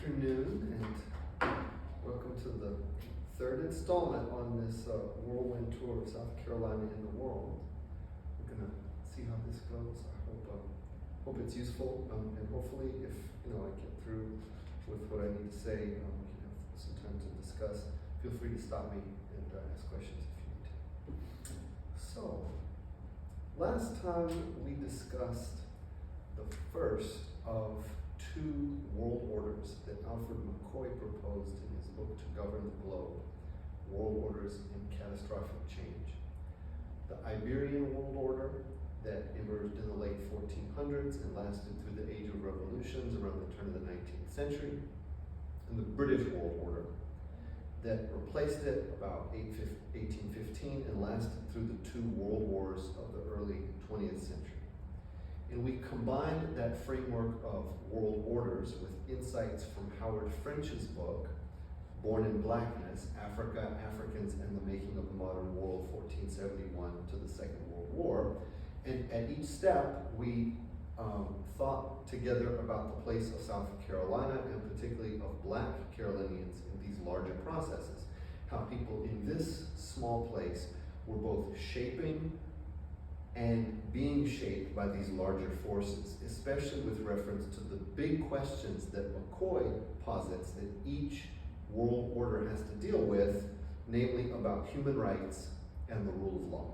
afternoon, and welcome to the third installment on this whirlwind tour of South Carolina and the world. We're gonna see how this goes. I hope it's useful, and hopefully, if I get through with what I need to say, we can have some time to discuss. Feel free to stop me and ask questions if you need to. So, last time we discussed the first of two world orders that Alfred McCoy proposed in his book To Govern the Globe, World Orders in Catastrophic Change. The Iberian World Order that emerged in the late 1400s and lasted through the Age of Revolutions around the turn of the 19th century, and the British World Order that replaced it about 1815 and lasted through the two world wars of the early 20th century. And we combined that framework of world orders with insights from Howard French's book, Born in Blackness, Africa, Africans, and the Making of the Modern World, 1471 to the Second World War. And at each step, we thought together about the place of South Carolina, and particularly of Black Carolinians in these larger processes. How people in this small place were both shaping and being shaped by these larger forces, especially with reference to the big questions that McCoy posits that each world order has to deal with, namely about human rights and the rule of law.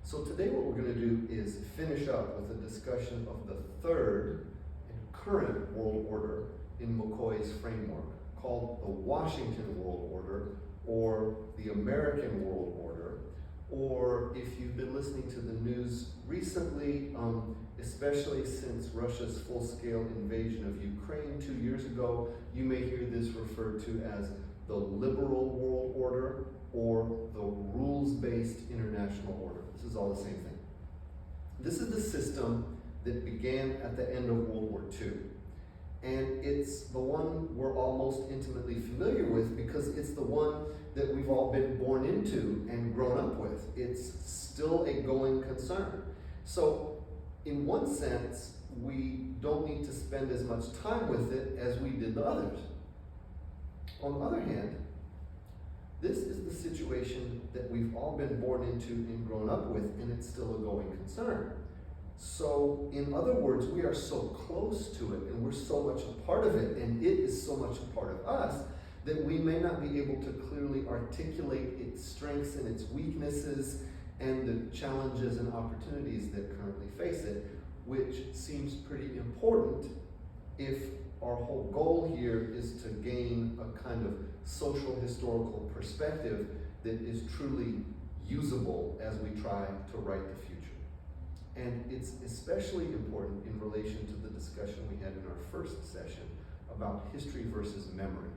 So today what we're going to do is finish up with a discussion of the third and current world order in McCoy's framework, called the Washington World Order, or the American World Order, or if you've been listening to the news recently, especially since Russia's full-scale invasion of Ukraine 2 years ago, you may hear this referred to as the liberal world order or the rules-based international order. This is all the same thing. This is the system that began at the end of World War II. And it's the one we're all most intimately familiar with because it's the one that we've all been born into and grown up with. It's still a going concern. So in one sense, we don't need to spend as much time with it as we did the others. On the other hand, this is the situation that we've all been born into and grown up with, and it's still a going concern. So, in other words, we are so close to it, and we're so much a part of it, and it is so much a part of us, that we may not be able to clearly articulate its strengths and its weaknesses and the challenges and opportunities that currently face it, which seems pretty important if our whole goal here is to gain a kind of social historical perspective that is truly usable as we try to write the future. And it's especially important in relation to the discussion we had in our first session about history versus memory.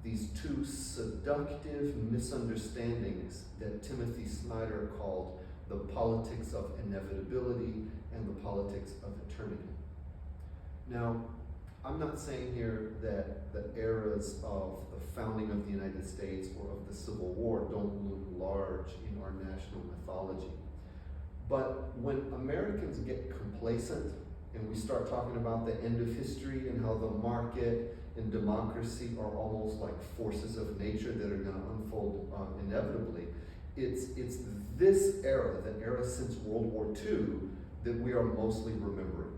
These two seductive misunderstandings that Timothy Snyder called the politics of inevitability and the politics of eternity. Now, I'm not saying here that the eras of the founding of the United States or of the Civil War don't loom large in our national mythology. But when Americans get complacent and we start talking about the end of history and how the market and democracy are almost like forces of nature that are going to unfold inevitably, it's this era, the era since World War II, that we are mostly remembering.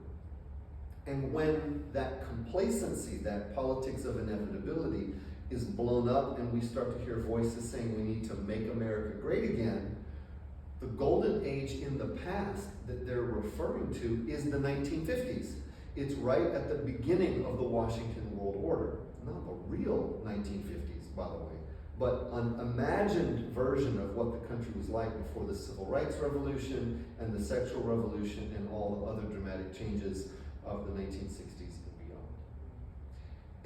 And when that complacency, that politics of inevitability, is blown up and we start to hear voices saying we need to make America great again, the golden age in the past that they're referring to is the 1950s. It's right at the beginning of the Washington World Order. Not the real 1950s, by the way, but an imagined version of what the country was like before the Civil Rights Revolution and the Sexual Revolution and all the other dramatic changes of the 1960s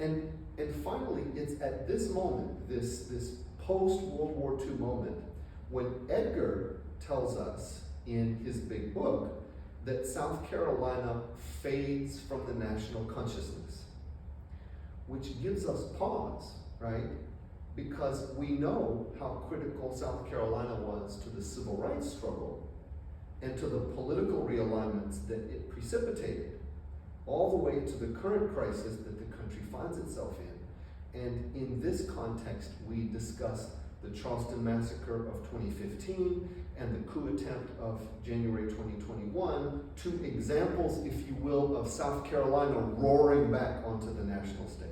and beyond. And finally, it's at this moment, this post-World War II moment, when Edgar tells us in his big book that South Carolina fades from the national consciousness, which gives us pause, right? Because we know how critical South Carolina was to the civil rights struggle and to the political realignments that it precipitated. all the way to the current crisis that the country finds itself in. And in this context, we discussed the Charleston Massacre of 2015 and the coup attempt of January 2021, two examples, if you will, of South Carolina roaring back onto the national stage.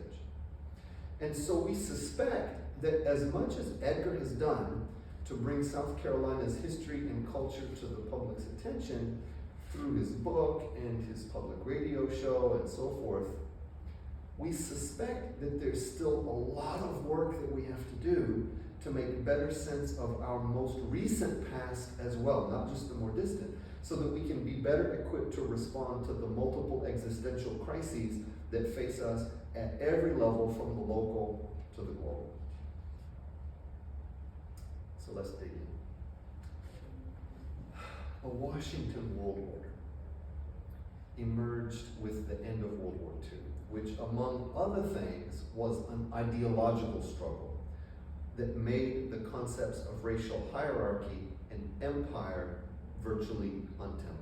And so we suspect that as much as Edgar has done to bring South Carolina's history and culture to the public's attention through his book and his public radio show and so forth, we suspect that there's still a lot of work that we have to do to make better sense of our most recent past as well, not just the more distant, so that we can be better equipped to respond to the multiple existential crises that face us at every level, from the local to the global. So let's dig in. A Washington World Order emerged with the end of World War II, which, among other things, was an ideological struggle that made the concepts of racial hierarchy and empire virtually untenable.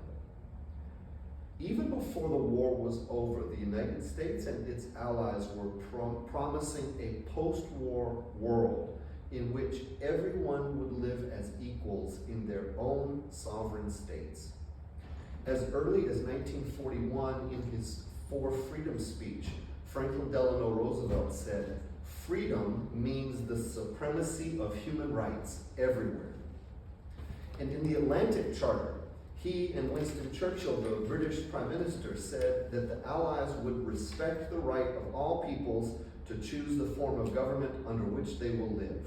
Even before the war was over, the United States and its allies were promising a post-war world in which everyone would live as equals in their own sovereign states. As early as 1941, in his For Freedom speech, Franklin Delano Roosevelt said, "Freedom means the supremacy of human rights everywhere." And in the Atlantic Charter, he and Winston Churchill, the British Prime Minister, said that the Allies would respect the right of all peoples to choose the form of government under which they will live.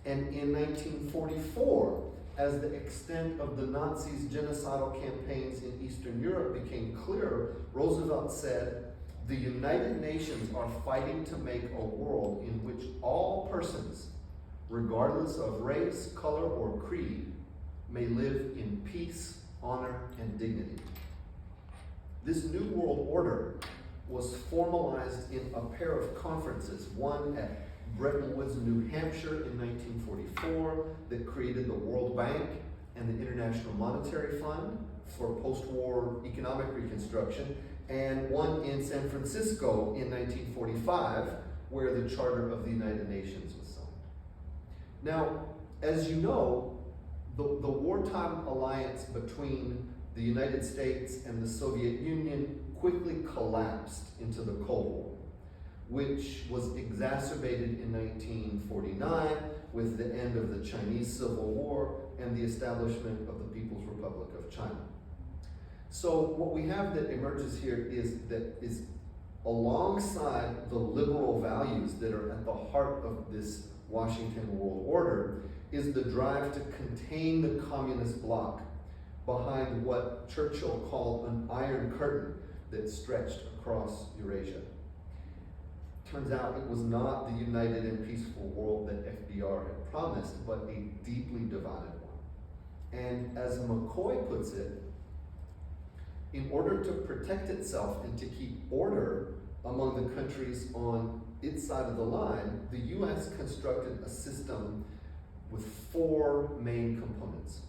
And in 1944, as the extent of the Nazis' genocidal campaigns in Eastern Europe became clearer, Roosevelt said, "The United Nations are fighting to make a world in which all persons, regardless of race, color, or creed, may live in peace, honor, and dignity." This new world order was formalized in a pair of conferences, one at Bretton Woods, New Hampshire in 1944, that created the World Bank and the International Monetary Fund for post-war economic reconstruction, and one in San Francisco in 1945, where the Charter of the United Nations was signed. Now, as you know, the wartime alliance between the United States and the Soviet Union quickly collapsed into the Cold War, which was exacerbated in 1949 with the end of the Chinese Civil War and the establishment of the People's Republic of China. So what we have that emerges here is alongside the liberal values that are at the heart of this Washington World Order is the drive to contain the communist bloc behind what Churchill called an iron curtain that stretched across Eurasia. Turns out it was not the united and peaceful world that FDR had promised, but a deeply divided one. And as McCoy puts it, in order to protect itself and to keep order among the countries on its side of the line, the US constructed a system with four main components.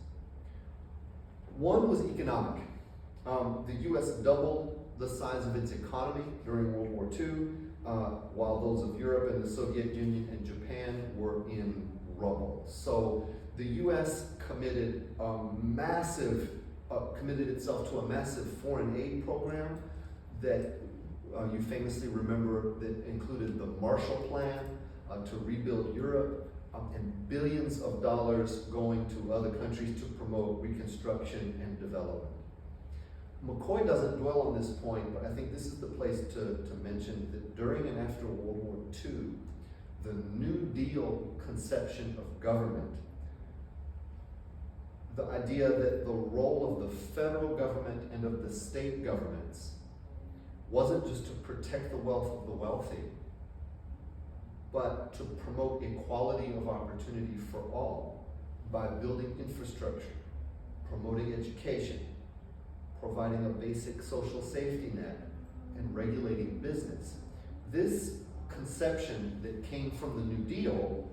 One was economic. The US doubled the size of its economy during World War II, while those of Europe and the Soviet Union and Japan were in rubble. So the US committed itself to a massive foreign aid program that you famously remember, that included the Marshall Plan to rebuild Europe, and billions of dollars going to other countries to promote reconstruction and development. McCoy doesn't dwell on this point, but I think this is the place to mention that during and after World War II, the New Deal conception of government, the idea that the role of the federal government and of the state governments wasn't just to protect the wealth of the wealthy, but to promote equality of opportunity for all by building infrastructure, promoting education, providing a basic social safety net, and regulating business. This conception that came from the New Deal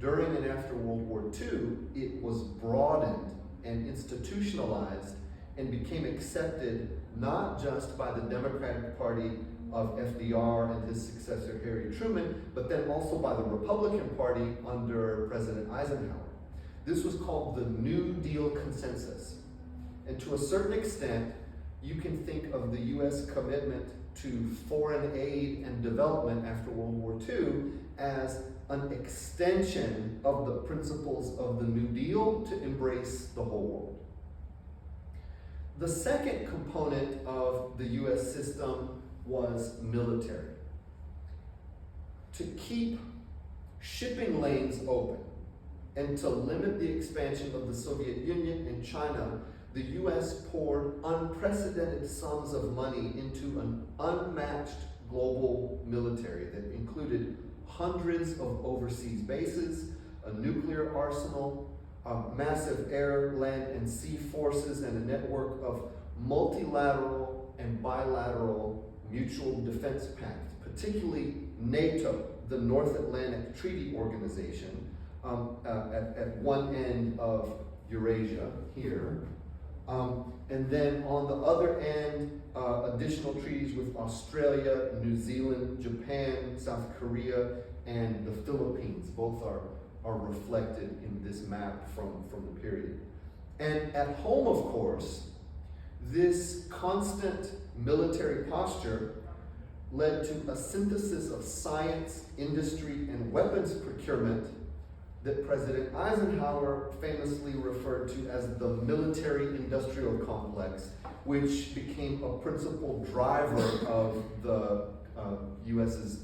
during and after World War II, it was broadened and institutionalized and became accepted not just by the Democratic Party of FDR and his successor Harry Truman, but then also by the Republican Party under President Eisenhower. This was called the New Deal Consensus. And to a certain extent, you can think of the US commitment to foreign aid and development after World War II as an extension of the principles of the New Deal to embrace the whole world. The second component of the US system was military. To keep shipping lanes open and to limit the expansion of the Soviet Union and China, the US poured unprecedented sums of money into an unmatched global military that included hundreds of overseas bases, a nuclear arsenal, massive air, land, and sea forces, and a network of multilateral and bilateral mutual defense pacts, particularly NATO, the North Atlantic Treaty Organization, at one end of Eurasia here. And then on the other end, additional treaties with Australia, New Zealand, Japan, South Korea, and the Philippines. Both are reflected in this map from the period. And at home, of course, this constant military posture led to a synthesis of science, industry, and weapons procurement that President Eisenhower famously referred to as the military-industrial complex, which became a principal driver of the US's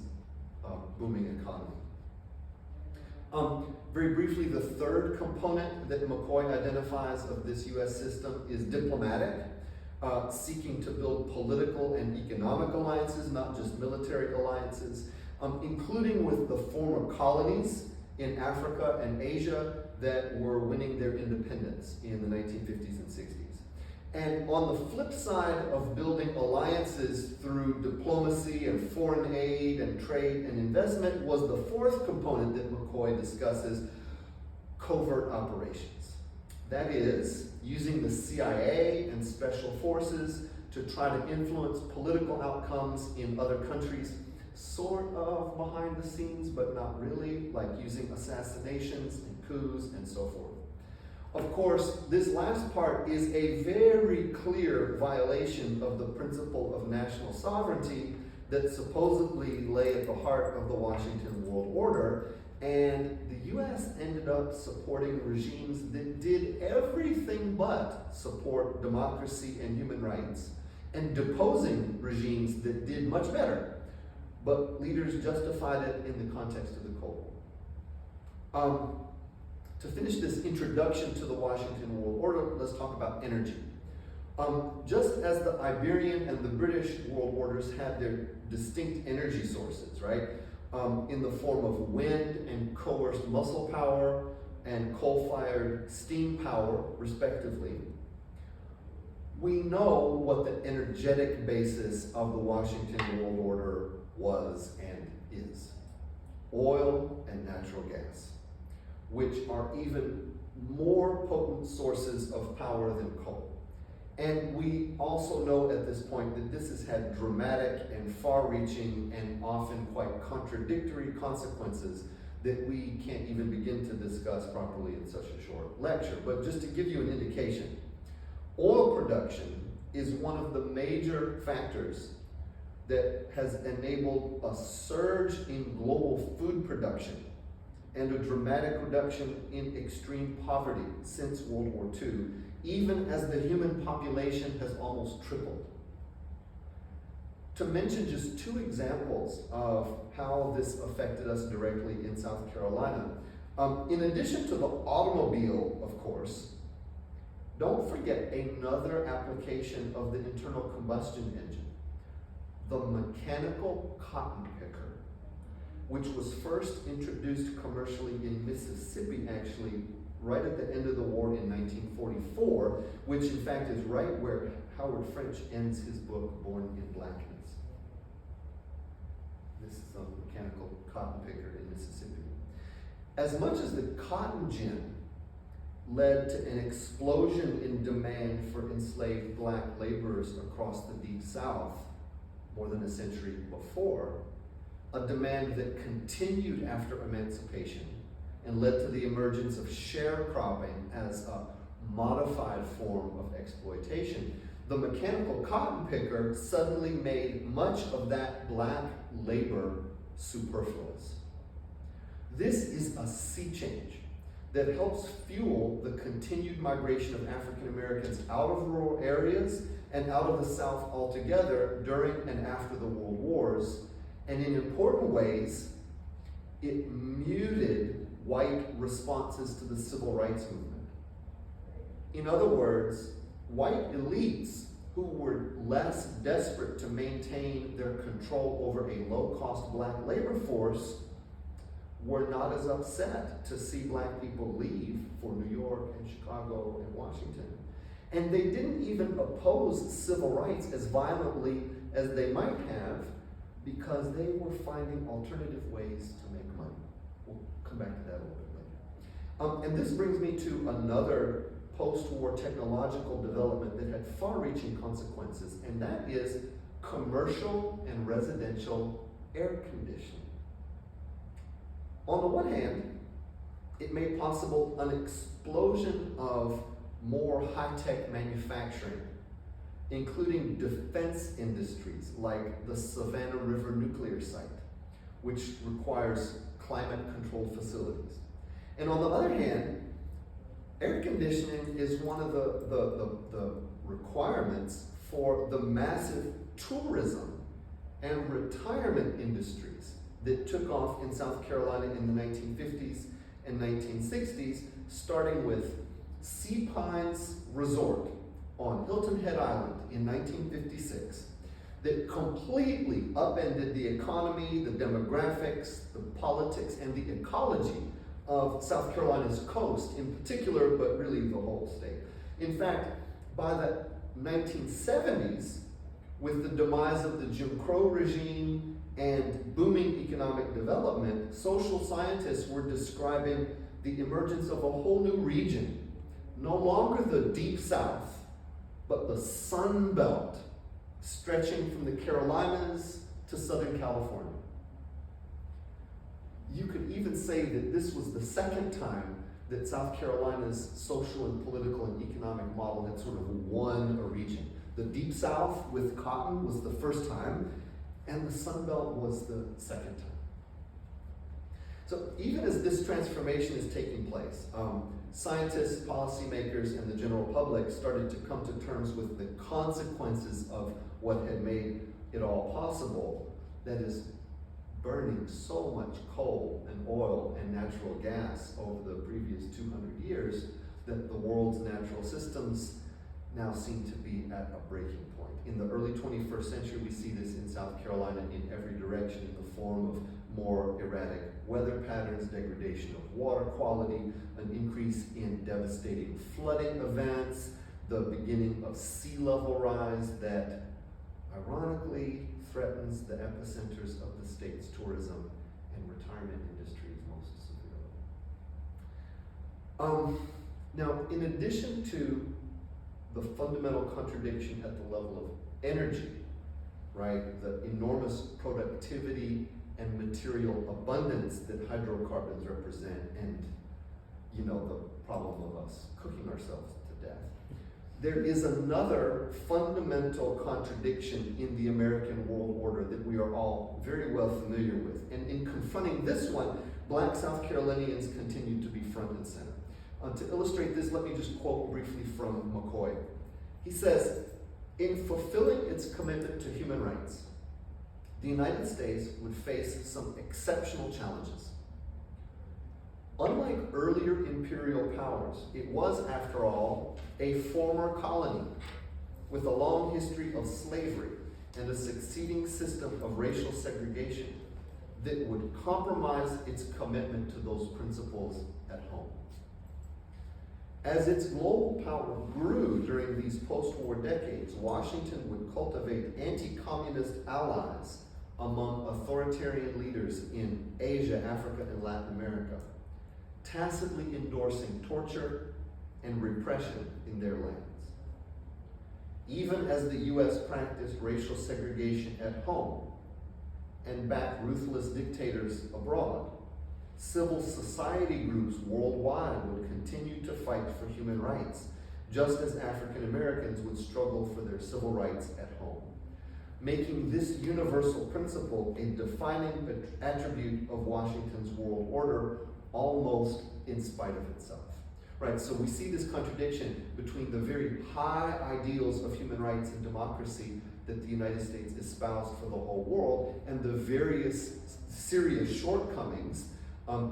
booming economy. Very briefly, the third component that McCoy identifies of this US system is diplomatic, seeking to build political and economic alliances, not just military alliances, including with the former colonies in Africa and Asia that were winning their independence in the 1950s and 60s. And on the flip side of building alliances through diplomacy and foreign aid and trade and investment was the fourth component that McCoy discusses, covert operations. That is, using the CIA and special forces to try to influence political outcomes in other countries, sort of behind the scenes, but not really, like using assassinations and coups and so forth. Of course, this last part is a very clear violation of the principle of national sovereignty that supposedly lay at the heart of the Washington World Order, and the US ended up supporting regimes that did everything but support democracy and human rights, and deposing regimes that did much better. But leaders justified it in the context of the Cold War. To finish this introduction to the Washington World Order, let's talk about energy. Just as the Iberian and the British world orders had their distinct energy sources, right? In the form of wind and coerced muscle power and coal-fired steam power, respectively, we know what the energetic basis of the Washington World Order was and is. Oil and natural gas, which are even more potent sources of power than coal. And we also know at this point that this has had dramatic and far-reaching and often quite contradictory consequences that we can't even begin to discuss properly in such a short lecture. But just to give you an indication, oil production is one of the major factors that has enabled a surge in global food production and a dramatic reduction in extreme poverty since World War II, even as the human population has almost tripled. To mention just two examples of how this affected us directly in South Carolina, in addition to the automobile, of course, don't forget another application of the internal combustion engine, the mechanical cotton picker, which was first introduced commercially in Mississippi, actually, right at the end of the war in 1944, which in fact is right where Howard French ends his book, Born in Blackness. This is a mechanical cotton picker in Mississippi. As much as the cotton gin led to an explosion in demand for enslaved black laborers across the Deep South more than a century before, a demand that continued after emancipation and led to the emergence of sharecropping as a modified form of exploitation. The mechanical cotton picker suddenly made much of that black labor superfluous. This is a sea change that helps fuel the continued migration of African Americans out of rural areas and out of the South altogether during and after the World Wars. And in important ways, it muted white responses to the civil rights movement. In other words, white elites who were less desperate to maintain their control over a low-cost black labor force were not as upset to see black people leave for New York and Chicago and Washington. And they didn't even oppose civil rights as violently as they might have because they were finding alternative ways to make money. We'll come back to that a little bit later. And this brings me to another post-war technological development that had far-reaching consequences, and that is commercial and residential air conditioning. On the one hand, it made possible an explosion of more high-tech manufacturing, including defense industries like the Savannah River nuclear site, which requires climate-controlled facilities. And on the other hand, air conditioning is one of the requirements for the massive tourism and retirement industries that took off in South Carolina in the 1950s and 1960s, starting with Sea Pines Resort on Hilton Head Island in 1956, that completely upended the economy, the demographics, the politics, and the ecology of South Carolina's coast in particular, but really the whole state. In fact, by the 1970s, with the demise of the Jim Crow regime and booming economic development, social scientists were describing the emergence of a whole new region, no longer the Deep South, but the Sun Belt, stretching from the Carolinas to Southern California. You could even say that this was the second time that South Carolina's social and political and economic model had sort of won a region. The Deep South with cotton was the first time, and the Sun Belt was the second time. So even as this transformation is taking place, scientists, policymakers, and the general public started to come to terms with the consequences of what had made it all possible, that is, burning so much coal and oil and natural gas over the previous 200 years that the world's natural systems now seem to be at a breaking point. In the early 21st century, we see this in South Carolina in every direction in the form of more erratic weather patterns, degradation of water quality, an increase in devastating flooding events, the beginning of sea level rise that ironically threatens the epicenters of the state's tourism and retirement industries most severely. Now, in addition to the fundamental contradiction at the level of energy, right, the enormous productivity and material abundance that hydrocarbons represent, and you know, the problem of us cooking ourselves to death, there is another fundamental contradiction in the American world order that we are all very well familiar with. And in confronting this one, black South Carolinians continue to be front and center. To illustrate this, let me just quote briefly from McCoy. He says, in fulfilling its commitment to human rights, the United States would face some exceptional challenges. Unlike earlier imperial powers, it was, after all, a former colony with a long history of slavery and a succeeding system of racial segregation that would compromise its commitment to those principles at home. As its global power grew during these post-war decades, Washington would cultivate anti-communist allies among authoritarian leaders in Asia, Africa, and Latin America, tacitly endorsing torture and repression in their lands. Even as the U.S. practiced racial segregation at home and backed ruthless dictators abroad, civil society groups worldwide would continue to fight for human rights, just as African Americans would struggle for their civil rights at home, making this universal principle a defining attribute of Washington's world order, almost in spite of itself. Right, so we see this contradiction between the very high ideals of human rights and democracy that the United States espoused for the whole world, and the various serious shortcomings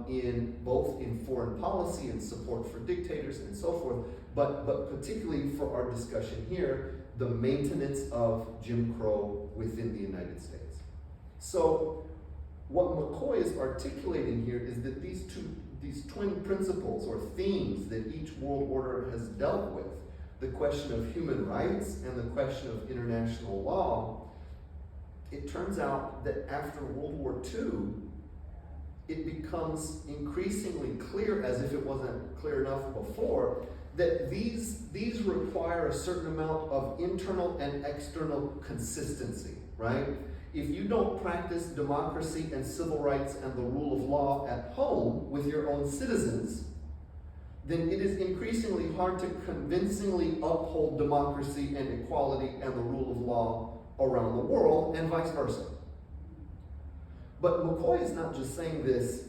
in both in foreign policy and support for dictators and so forth, but particularly for our discussion here, the maintenance of Jim Crow within the United States. So what McCoy is articulating here is that these twin principles or themes that each world order has dealt with, the question of human rights and the question of international law, it turns out that after World War II, it becomes increasingly clear, as if it wasn't clear enough before, that these require a certain amount of internal and external consistency, right? If you don't practice democracy and civil rights and the rule of law at home with your own citizens, then it is increasingly hard to convincingly uphold democracy and equality and the rule of law around the world, and vice versa. But McCoy is not just saying this,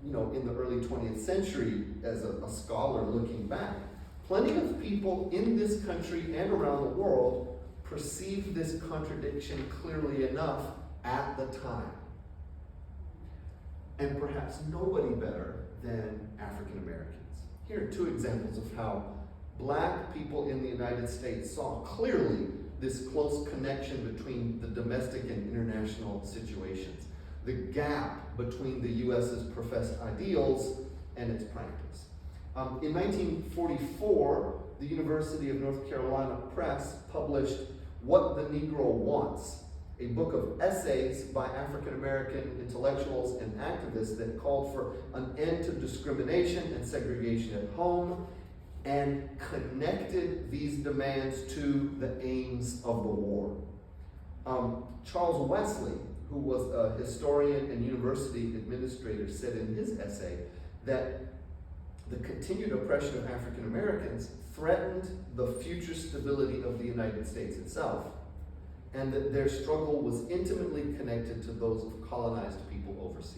in the early 20th century as a scholar looking back. Plenty of people in this country and around the world perceived this contradiction clearly enough at the time. And perhaps nobody better than African Americans. Here are two examples of how black people in the United States saw clearly this close connection between the domestic and international situations, the gap between the U.S.'s professed ideals and its practice. In 1944, the University of North Carolina Press published What the Negro Wants, a book of essays by African American intellectuals and activists that called for an end to discrimination and segregation at home and connected these demands to the aims of the war. Charles Wesley, who was a historian and university administrator, said in his essay that the continued oppression of African Americans threatened the future stability of the United States itself, and that their struggle was intimately connected to those of colonized people overseas.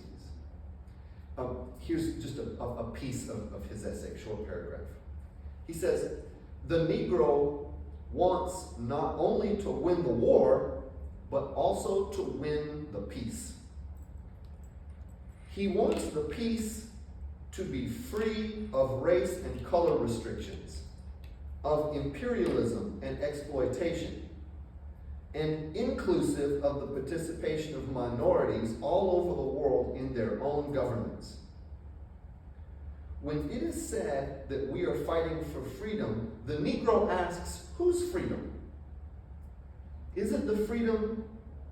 Here's just a piece of his essay, short paragraph. He says, "The Negro wants not only to win the war, but also to win the peace. He wants the peace to be free of race and color restrictions, of imperialism and exploitation, and inclusive of the participation of minorities all over the world in their own governments. When it is said that we are fighting for freedom, the Negro asks, whose freedom? Is it the freedom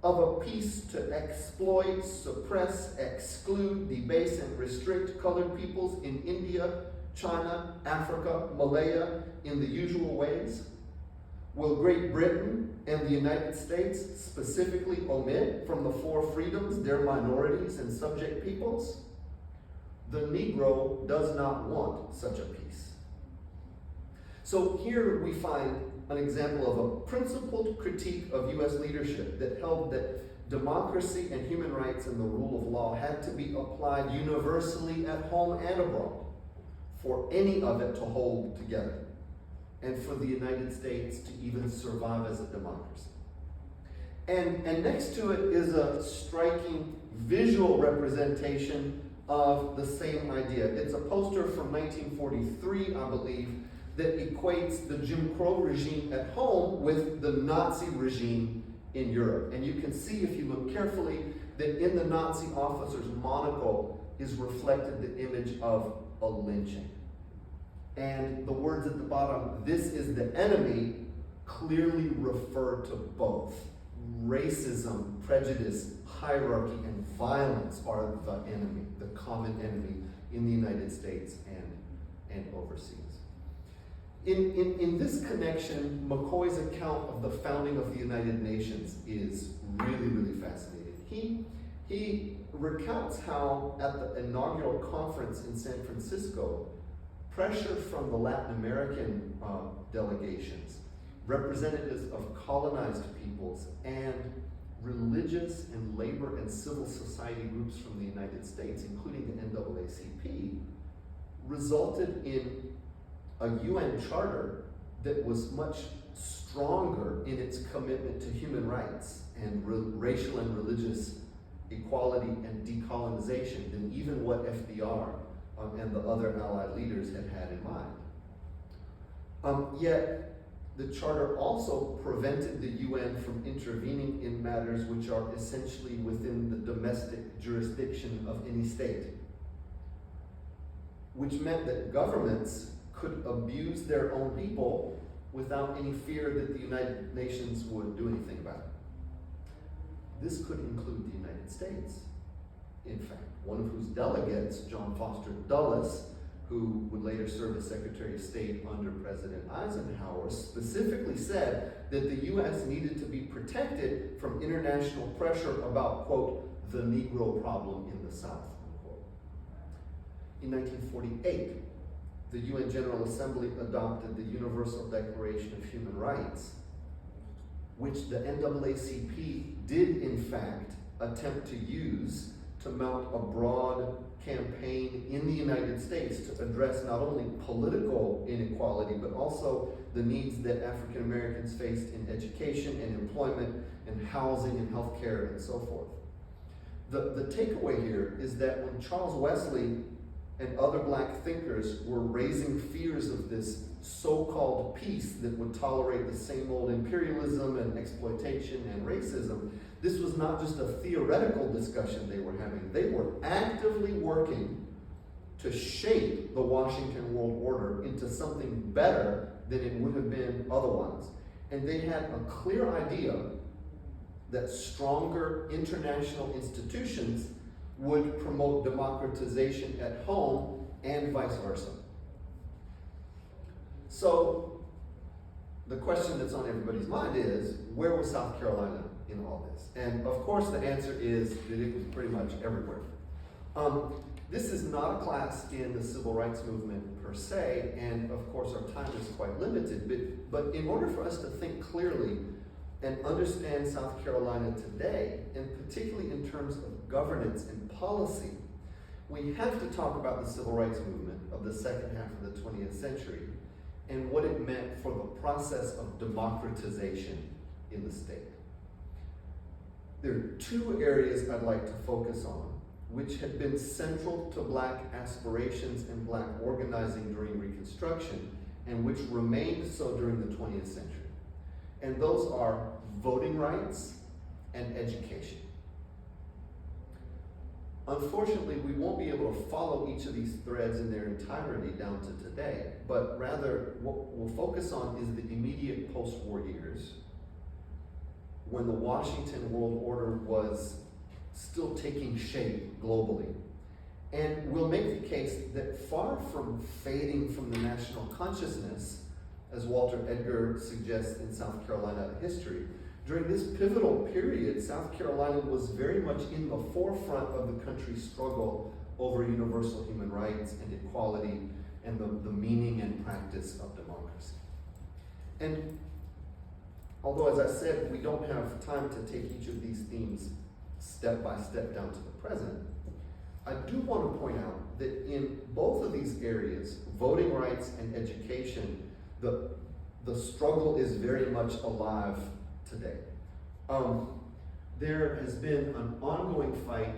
of a peace to exploit, suppress, exclude, debase, and restrict colored peoples in India, China, Africa, Malaya in the usual ways? Will Great Britain and the United States specifically omit from the four freedoms their minorities and subject peoples? The Negro does not want such a peace." So here we find an example of a principled critique of U.S. leadership that held that democracy and human rights and the rule of law had to be applied universally at home and abroad for any of it to hold together, and for the United States to even survive as a democracy. And next to it is a striking visual representation of the same idea. It's a poster from 1943, I believe, that equates the Jim Crow regime at home with the Nazi regime in Europe. And you can see, if you look carefully, that in the Nazi officer's monocle is reflected the image of a lynching. And the words at the bottom, "This is the enemy," clearly refer to both. Racism, prejudice, hierarchy, and violence are the enemy, the common enemy in the United States and overseas. In this connection, McCoy's account of the founding of the United Nations is really, really fascinating. He recounts how at the inaugural conference in San Francisco, pressure from the Latin American delegations, representatives of colonized peoples, and religious and labor and civil society groups from the United States, including the NAACP, resulted in a UN charter that was much stronger in its commitment to human rights and racial and religious equality and decolonization than even what FDR and the other allied leaders had in mind. Yet, the charter also prevented the UN from intervening in matters which are essentially within the domestic jurisdiction of any state, which meant that governments could abuse their own people without any fear that the United Nations would do anything about it. This could include the United States, in fact. One of whose delegates, John Foster Dulles, who would later serve as Secretary of State under President Eisenhower, specifically said that the U.S. needed to be protected from international pressure about, quote, the Negro problem in the South, unquote. In 1948, the UN General Assembly adopted the Universal Declaration of Human Rights, which the NAACP did in fact attempt to use to mount a broad campaign in the United States to address not only political inequality, but also the needs that African Americans faced in education and employment and housing and healthcare and so forth. The takeaway here is that when Charles Wesley and other black thinkers were raising fears of this so-called peace that would tolerate the same old imperialism and exploitation and racism, this was not just a theoretical discussion they were having. They were actively working to shape the Washington World Order into something better than it would have been otherwise. And they had a clear idea that stronger international institutions would promote democratization at home and vice versa. So the question that's on everybody's mind is, where was South Carolina in all this? And of course the answer is that it was pretty much everywhere. This is not a class in the civil rights movement per se, and of course our time is quite limited, but in order for us to think clearly and understand South Carolina today, and particularly in terms of governance and policy, we have to talk about the civil rights movement of the second half of the 20th century and what it meant for the process of democratization in the state. There are two areas I'd like to focus on, which had been central to black aspirations and black organizing during Reconstruction, and which remained so during the 20th century. And those are voting rights and education. Unfortunately, we won't be able to follow each of these threads in their entirety down to today, but rather what we'll focus on is the immediate post-war years, when the Washington World Order was still taking shape globally. And we'll make the case that far from fading from the national consciousness, as Walter Edgar suggests in South Carolina History, during this pivotal period, South Carolina was very much in the forefront of the country's struggle over universal human rights and equality and the meaning and practice of democracy. And although, as I said, we don't have time to take each of these themes step by step down to the present, I do want to point out that in both of these areas, voting rights and education, the struggle is very much alive today. There has been an ongoing fight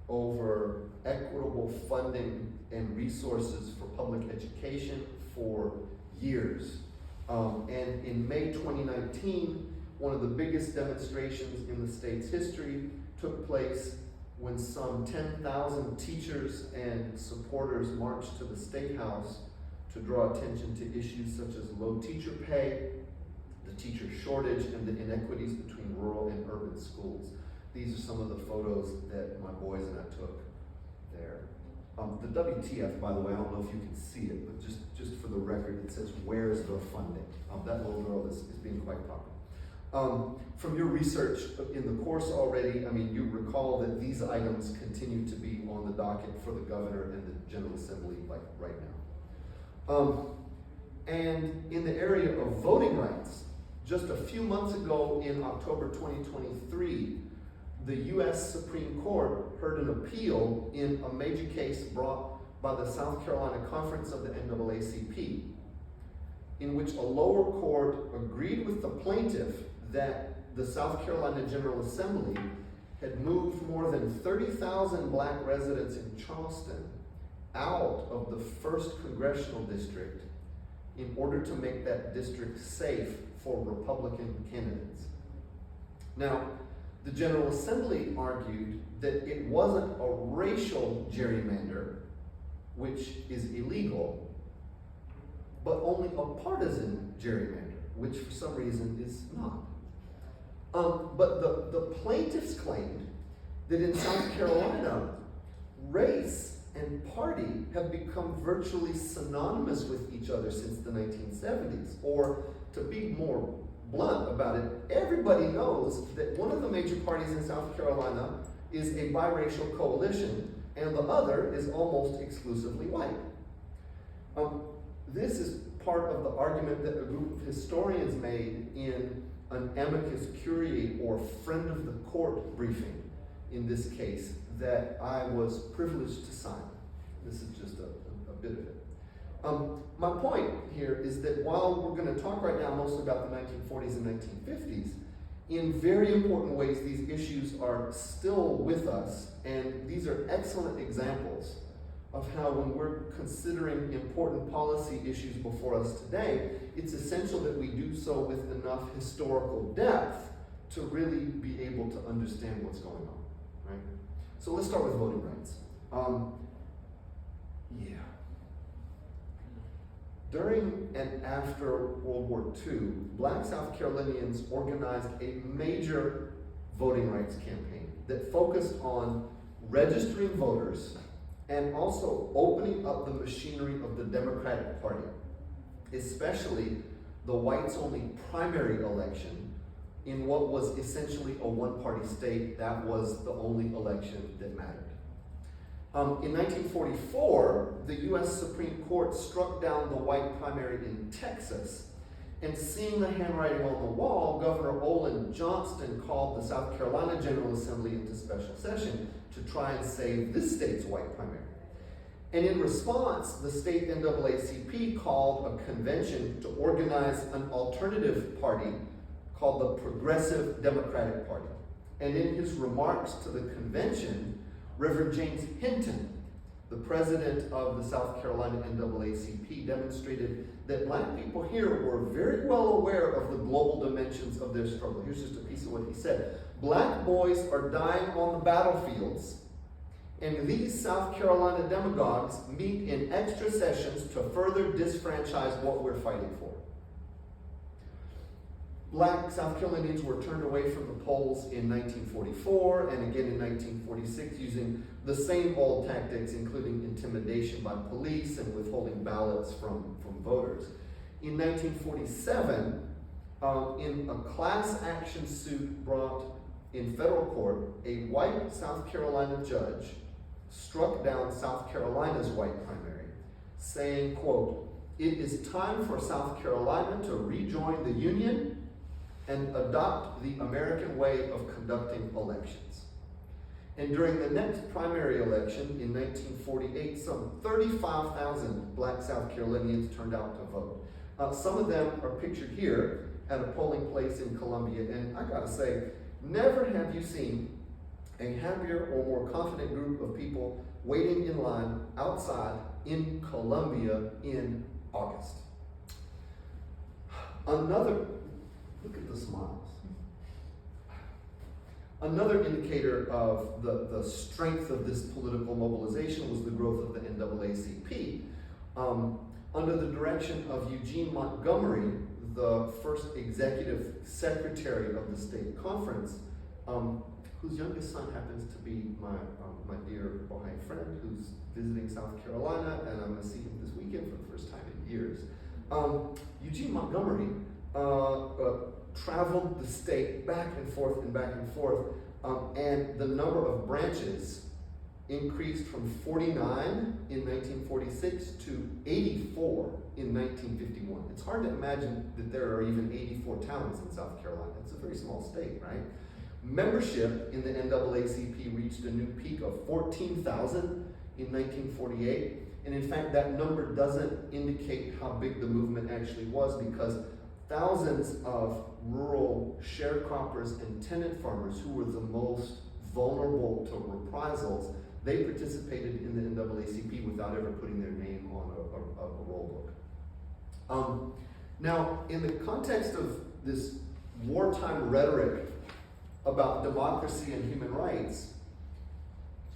over equitable funding and resources for public education for years. And in May 2019, one of the biggest demonstrations in the state's history took place when some 10,000 teachers and supporters marched to the State House to draw attention to issues such as low teacher pay, the teacher shortage, and the inequities between rural and urban schools. These are some of the photos that my boys and I took there. The WTF, by the way, I don't know if you can see it, but just for the record, it says, "Where's the funding?" That little girl is being quite popular. From your research in the course already, I mean, you recall that these items continue to be on the docket for the governor and the General Assembly, like right now. And in the area of voting rights, just a few months ago in October 2023, the U.S. Supreme Court heard an appeal in a major case brought by the South Carolina Conference of the NAACP, in which a lower court agreed with the plaintiff that the South Carolina General Assembly had moved more than 30,000 black residents in Charleston out of the 1st Congressional District in order to make that district safe for Republican candidates. Now, the General Assembly argued that it wasn't a racial gerrymander, which is illegal, but only a partisan gerrymander, which for some reason is not. But the plaintiffs claimed that in South Carolina, race and party have become virtually synonymous with each other since the 1970s. Or, to be more blunt about it, everybody knows that one of the major parties in South Carolina is a biracial coalition, and the other is almost exclusively white. This is part of the argument that a group of historians made in an amicus curiae, or friend of the court briefing, in this case, that I was privileged to sign. This is just a bit of it. My point here is that while we're going to talk right now mostly about the 1940s and 1950s, in very important ways these issues are still with us, and these are excellent examples of how, when we're considering important policy issues before us today, it's essential that we do so with enough historical depth to really be able to understand what's going on, right? So let's start with voting rights. During and after World War II, black South Carolinians organized a major voting rights campaign that focused on registering voters and also opening up the machinery of the Democratic Party, especially the whites-only primary election in what was essentially a one-party state. That was the only election that mattered. In 1944, the U.S. Supreme Court struck down the white primary in Texas, and seeing the handwriting on the wall, Governor Olin Johnston called the South Carolina General Assembly into special session to try and save this state's white primary. And in response, the state NAACP called a convention to organize an alternative party called the Progressive Democratic Party. And in his remarks to the convention, Reverend James Hinton, the president of the South Carolina NAACP, demonstrated that black people here were very well aware of the global dimensions of their struggle. Here's just a piece of what he said. Black boys are dying on the battlefields, and these South Carolina demagogues meet in extra sessions to further disfranchise what we're fighting for. Black South Carolinians were turned away from the polls in 1944 and again in 1946 using the same old tactics, including intimidation by police and withholding ballots from voters. In 1947, in a class action suit brought in federal court, a white South Carolina judge struck down South Carolina's white primary, saying, quote, "It is time for South Carolina to rejoin the Union and adopt the American way of conducting elections." And during the next primary election in 1948, some 35,000 black South Carolinians turned out to vote. Some of them are pictured here at a polling place in Columbia, and I gotta say, never have you seen a happier or more confident group of people waiting in line outside in Columbia in August. Look at the smiles. Another indicator of the strength of this political mobilization was the growth of the NAACP. Under the direction of Eugene Montgomery, the first executive secretary of the state conference, whose youngest son happens to be my dear Baha'i friend who's visiting South Carolina, and I'm going to see him this weekend for the first time in years. Eugene Montgomery traveled the state back and forth, and the number of branches increased from 49 in 1946 to 84 in 1951. It's hard to imagine that there are even 84 towns in South Carolina. It's a very small state, right? Membership in the NAACP reached a new peak of 14,000 in 1948. And in fact, that number doesn't indicate how big the movement actually was, because thousands of rural sharecroppers and tenant farmers who were the most vulnerable to reprisals, they participated in the NAACP without ever putting their name on a roll book. Now, in the context of this wartime rhetoric about democracy and human rights,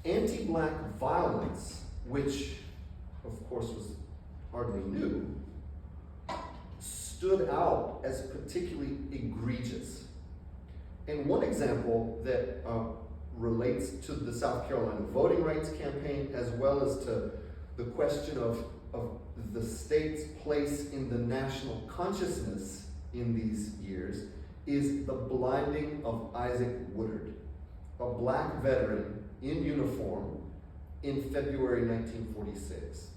anti-black violence, which of course was hardly new, stood out as particularly egregious. And one example that relates to the South Carolina voting rights campaign, as well as to the question of the state's place in the national consciousness in these years, is the blinding of Isaac Woodard, a black veteran in uniform in February 1946.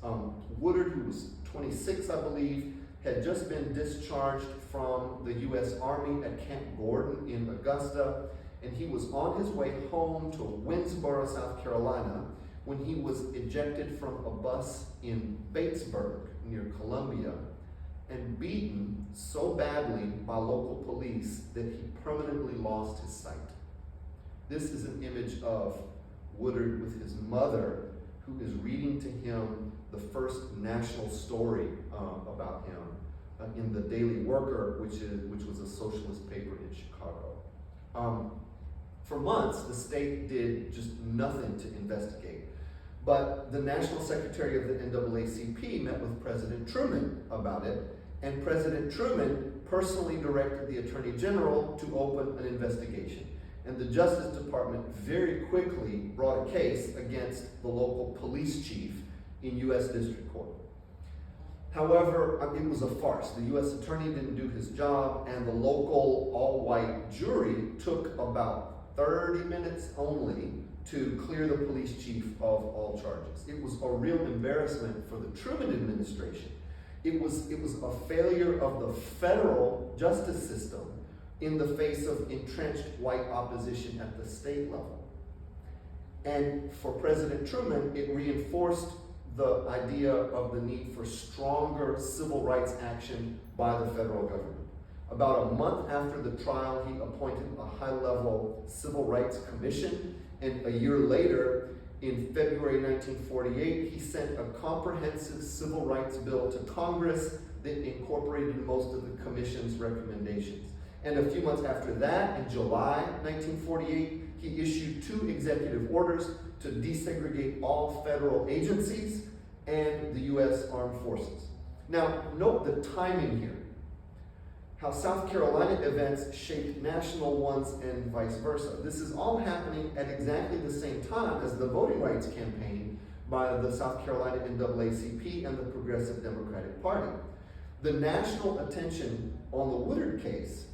Woodard, who was 26, I believe, had just been discharged from the U.S. Army at Camp Gordon in Augusta, and he was on his way home to Winnsboro, South Carolina, when he was ejected from a bus in Batesburg near Columbia and beaten so badly by local police that he permanently lost his sight. This is an image of Woodard with his mother, who is reading to him the first national story about him in the Daily Worker, which was a socialist paper in Chicago. For months, the state did just nothing to investigate. But the National Secretary of the NAACP met with President Truman about it, and President Truman personally directed the Attorney General to open an investigation. And the Justice Department very quickly brought a case against the local police chief in U.S. District Court. However, it was a farce. The U.S. Attorney didn't do his job, and the local all-white jury took about 30 minutes only to clear the police chief of all charges. It was a real embarrassment for the Truman administration. It was a failure of the federal justice system in the face of entrenched white opposition at the state level. And for President Truman, it reinforced the idea of the need for stronger civil rights action by the federal government. About a month after the trial, he appointed a high-level civil rights commission, and a year later, in February 1948, he sent a comprehensive civil rights bill to Congress that incorporated most of the commission's recommendations. And a few months after that, in July 1948, he issued 2 executive orders to desegregate all federal agencies and the U.S. Armed Forces. Now, note the timing here. How South Carolina events shaped national ones and vice versa. This is all happening at exactly the same time as the voting rights campaign by the South Carolina NAACP and the Progressive Democratic Party. The national attention on the Woodard case,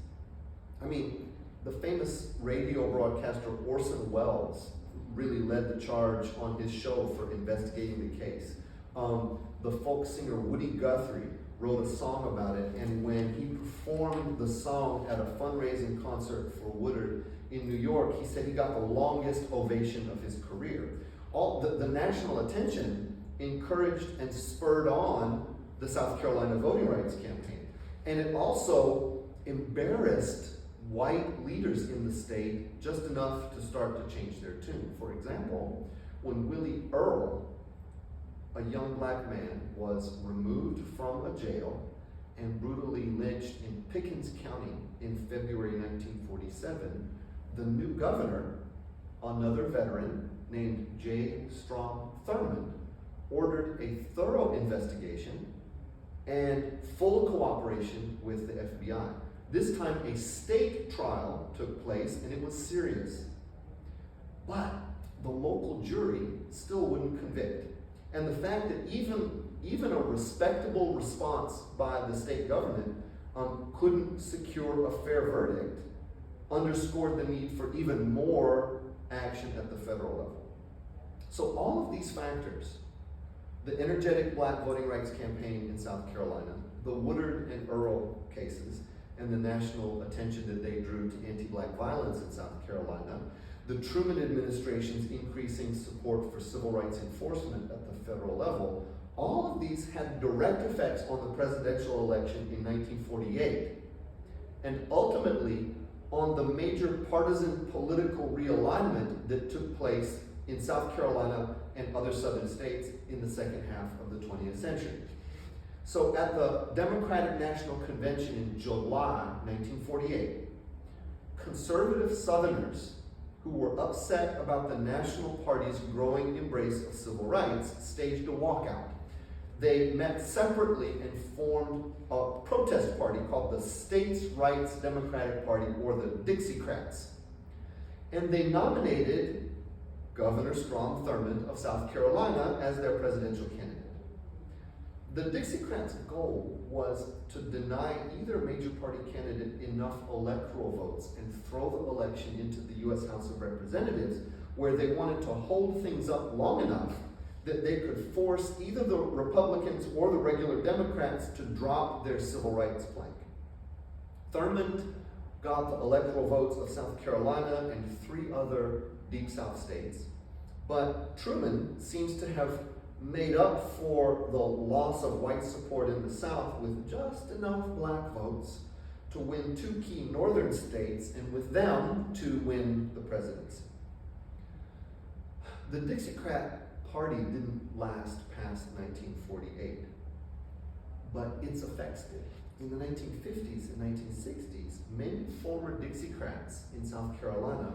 the famous radio broadcaster Orson Welles really led the charge on his show for investigating the case. The folk singer Woody Guthrie wrote a song about it, and when he performed the song at a fundraising concert for Woodard in New York, he said he got the longest ovation of his career. The national attention encouraged and spurred on the South Carolina voting rights campaign. And it also embarrassed white leaders in the state just enough to start to change their tune. For example, when Willie Earl, a young black man, was removed from a jail and brutally lynched in Pickens County in February 1947, the new governor, another veteran named J. Strom Thurmond, ordered a thorough investigation and full cooperation with the FBI. This time a state trial took place, and it was serious. but the local jury still wouldn't convict. And the fact that even a respectable response by the state government couldn't secure a fair verdict underscored the need for even more action at the federal level. So all of these factors, the energetic Black voting rights campaign in South Carolina, the Woodard and Earl cases, and the national attention that they drew to anti-Black violence in South Carolina, the Truman administration's increasing support for civil rights enforcement at the federal level, all of these had direct effects on the presidential election in 1948, and ultimately on the major partisan political realignment that took place in South Carolina and other southern states in the second half of the 20th century. So at the Democratic National Convention in July 1948, conservative Southerners who were upset about the National Party's growing embrace of civil rights staged a walkout. They met separately and formed a protest party called the States' Rights Democratic Party, or the Dixiecrats. And they nominated Governor Strom Thurmond of South Carolina as their presidential candidate. The Dixiecrats' goal was to deny either major party candidate enough electoral votes and throw the election into the U.S. House of Representatives, where they wanted to hold things up long enough that they could force either the Republicans or the regular Democrats to drop their civil rights plank. Thurmond got the electoral votes of South Carolina and 3 other Deep South states, but Truman seems to have made up for the loss of white support in the South with just enough Black votes to win 2 key northern states, and with them to win the presidency. The Dixiecrat Party didn't last past 1948, but its effects did. In the 1950s and 1960s, many former Dixiecrats in South Carolina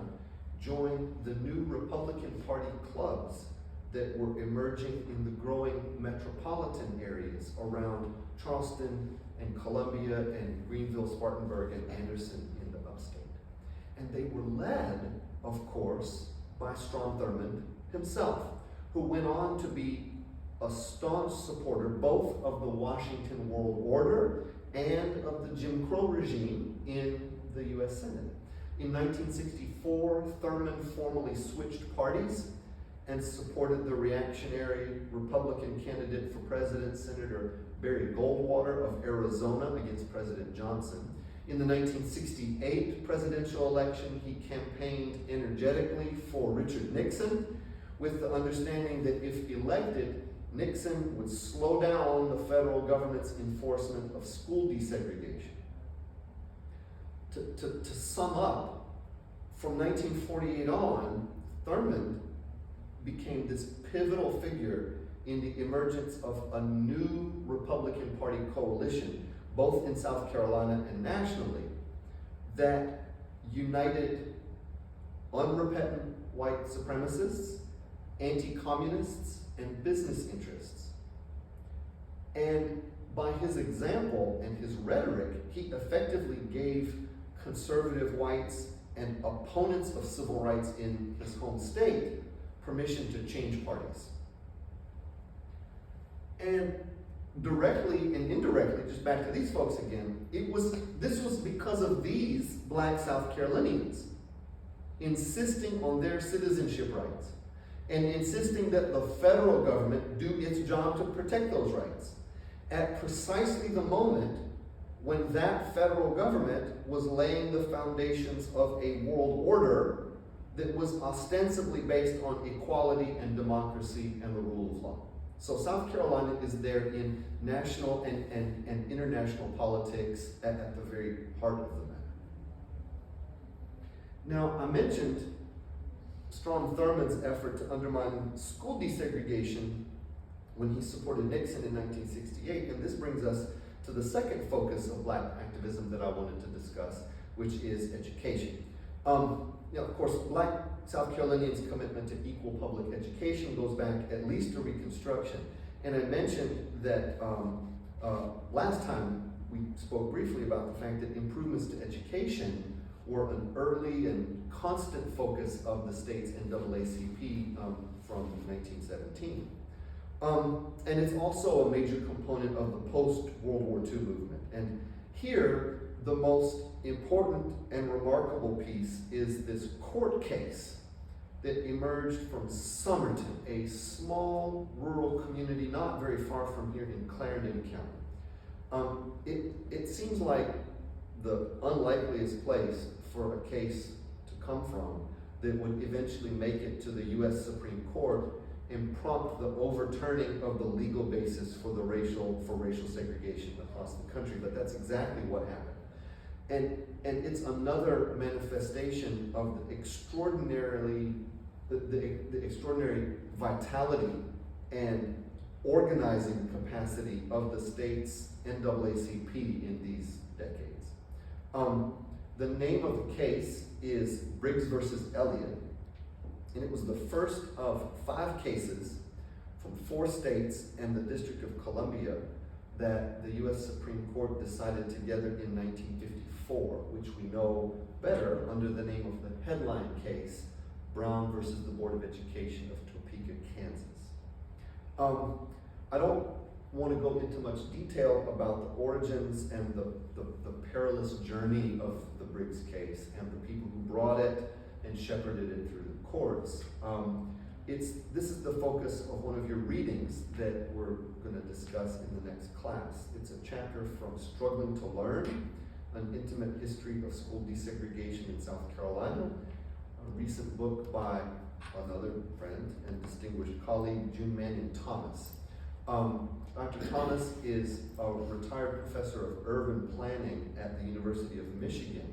joined the new Republican Party clubs that were emerging in the growing metropolitan areas around Charleston and Columbia and Greenville, Spartanburg, and Anderson in the upstate. And they were led, of course, by Strom Thurmond himself, who went on to be a staunch supporter both of the Washington World Order and of the Jim Crow regime in the U.S. Senate. In 1964, Thurmond formally switched parties and supported the reactionary Republican candidate for president, Senator Barry Goldwater of Arizona, against President Johnson. In the 1968 presidential election, he campaigned energetically for Richard Nixon, with the understanding that if elected, Nixon would slow down the federal government's enforcement of school desegregation. To sum up, from 1948 on, Thurmond became this pivotal figure in the emergence of a new Republican Party coalition, both in South Carolina and nationally, that united unrepentant white supremacists, anti-communists, and business interests. And by his example and his rhetoric, he effectively gave conservative whites and opponents of civil rights in his home state permission to change parties. And directly and indirectly, just back to these folks again, this was because of these Black South Carolinians insisting on their citizenship rights and insisting that the federal government do its job to protect those rights at precisely the moment when that federal government was laying the foundations of a world order that was ostensibly based on equality and democracy and the rule of law. So South Carolina is there in national and international politics at the very heart of the matter. Now, I mentioned Strom Thurmond's effort to undermine school desegregation when he supported Nixon in 1968, and this brings us to the second focus of Black activism that I wanted to discuss, which is education. Of course, Black South Carolinians' commitment to equal public education goes back at least to Reconstruction. And I mentioned that last time we spoke briefly about the fact that improvements to education were an early and constant focus of the state's NAACP from 1917. And it's also a major component of the post-World War II movement. And here, the most important and remarkable piece is this court case that emerged from Somerton, a small rural community not very far from here in Clarendon County. It seems like the unlikeliest place for a case to come from that would eventually make it to the US Supreme Court and prompt the overturning of the legal basis for racial segregation across the country, but that's exactly what happened. And it's another manifestation of the extraordinary vitality and organizing capacity of the state's NAACP in these decades. The name of the case is Briggs versus Elliott, and it was the first of 5 cases from 4 states and the District of Columbia that the US Supreme Court decided together in 1954, which we know better under the name of the headline case, Brown versus the Board of Education of Topeka, Kansas. I don't want to go into much detail about the origins and the perilous journey of the Briggs case and the people who brought it and shepherded it through the courts. This is the focus of one of your readings that we're going to discuss in the next class. It's a chapter from Struggling to Learn, An Intimate History of School Desegregation in South Carolina, a recent book by another friend and distinguished colleague, June Manning Thomas. Dr. Thomas is a retired professor of urban planning at the University of Michigan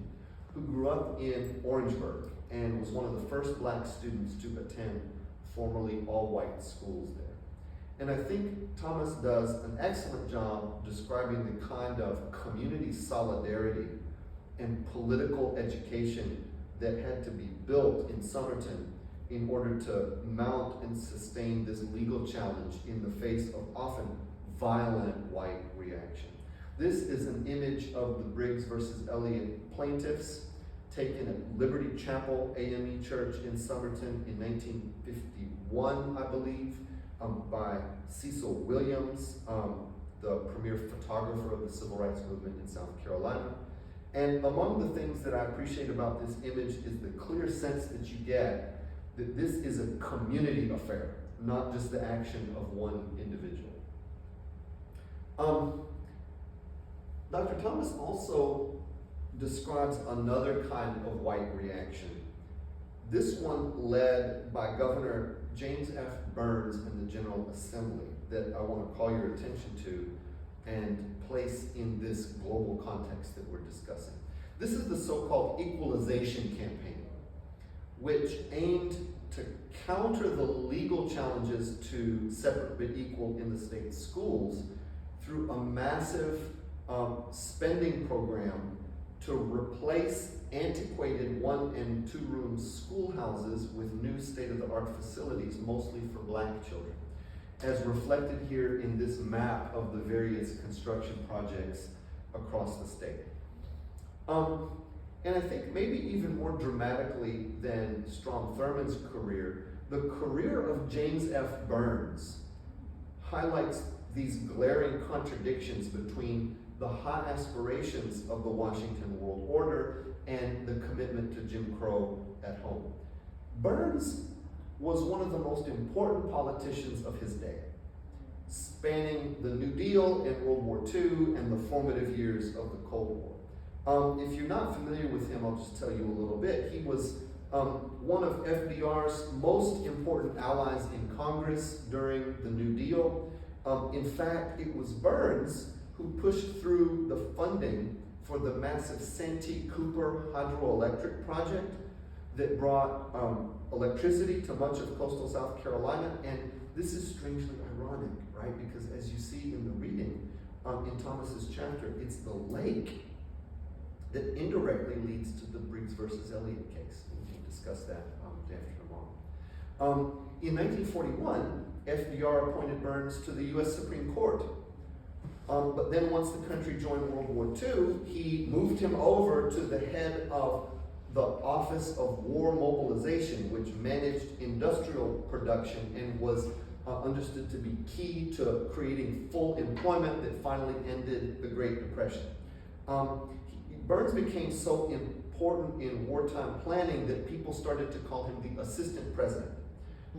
who grew up in Orangeburg and was one of the first black students to attend formerly all-white schools there. And I think Thomas does an excellent job describing the kind of community solidarity and political education that had to be built in Somerton in order to mount and sustain this legal challenge in the face of often violent white reaction. This is an image of the Briggs versus Elliott plaintiffs taken at Liberty Chapel AME Church in Somerton in 1951, I believe, by Cecil Williams, the premier photographer of the civil rights movement in South Carolina. And among the things that I appreciate about this image is the clear sense that you get that this is a community affair, not just the action of one individual. Dr. Thomas also describes another kind of white reaction. This one led by Governor James F. Burns in the General Assembly that I want to call your attention to and place in this global context that we're discussing. This is the so-called equalization campaign, which aimed to counter the legal challenges to separate but equal in the state schools through a massive spending program to replace antiquated 1- and 2-room schoolhouses with new state-of-the-art facilities, mostly for black children, as reflected here in this map of the various construction projects across the state. And I think maybe even more dramatically than Strom Thurmond's career, the career of James F. Burns highlights these glaring contradictions between the high aspirations of the Washington World Order and the commitment to Jim Crow at home. Burns was one of the most important politicians of his day, spanning the New Deal in World War II and the formative years of the Cold War. If you're not familiar with him, I'll just tell you a little bit. He was one of FDR's most important allies in Congress during the New Deal. In fact, it was Burns who pushed through the funding for the massive Santee Cooper hydroelectric project that brought electricity to much of coastal South Carolina. And this is strangely ironic, right? Because as you see in the reading in Thomas's chapter, it's the lake that indirectly leads to the Briggs versus Elliott case. We can discuss that day after tomorrow. In 1941, FDR appointed Burns to the US Supreme Court. But then once the country joined World War II, he moved him over to the head of the Office of War Mobilization, which managed industrial production and was understood to be key to creating full employment that finally ended the Great Depression. Burns became so important in wartime planning that people started to call him the assistant president.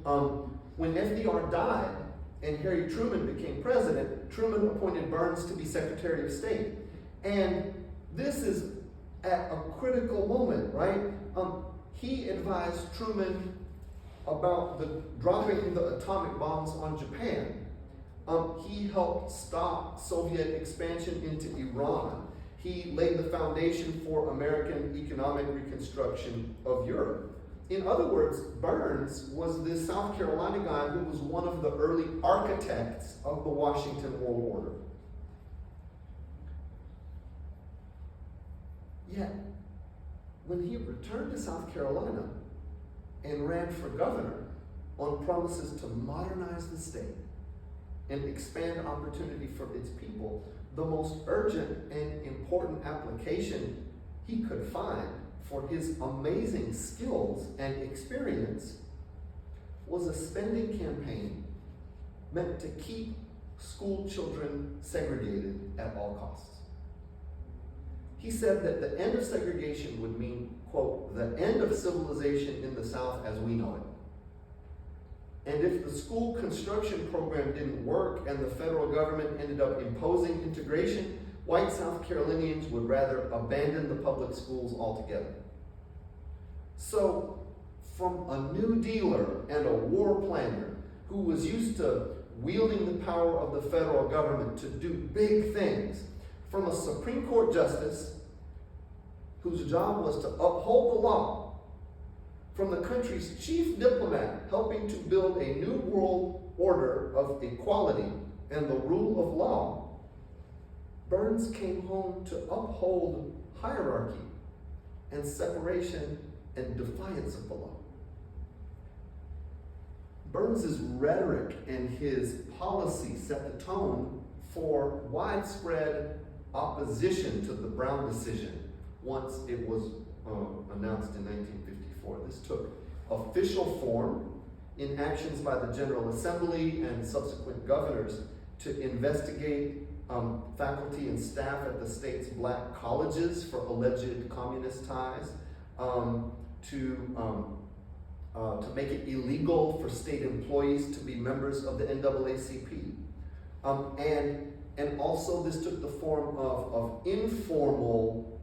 When FDR died and Harry Truman became president, Truman appointed Burns to be Secretary of State. And this is at a critical moment, right? He advised Truman about the dropping the atomic bombs on Japan. He helped stop Soviet expansion into Iran. He laid the foundation for American economic reconstruction of Europe. In other words, Burns was this South Carolina guy who was one of the early architects of the Washington World Order. Yet, when he returned to South Carolina and ran for governor on promises to modernize the state and expand opportunity for its people, the most urgent and important application he could find for his amazing skills and experience was a spending campaign meant to keep school children segregated at all costs. He said that the end of segregation would mean, quote, the end of civilization in the South as we know it. And if the school construction program didn't work and the federal government ended up imposing integration, white South Carolinians would rather abandon the public schools altogether. So, from a New Dealer and a war planner who was used to wielding the power of the federal government to do big things, from a Supreme Court justice whose job was to uphold the law, from the country's chief diplomat helping to build a new world order of equality and the rule of law, Burns came home to uphold hierarchy and separation and defiance of the law. Burns's rhetoric and his policy set the tone for widespread opposition to the Brown decision once it was announced in 1954. This took official form in actions by the General Assembly and subsequent governors to investigate faculty and staff at the state's black colleges for alleged communist ties, to make it illegal for state employees to be members of the NAACP. And also this took the form of informal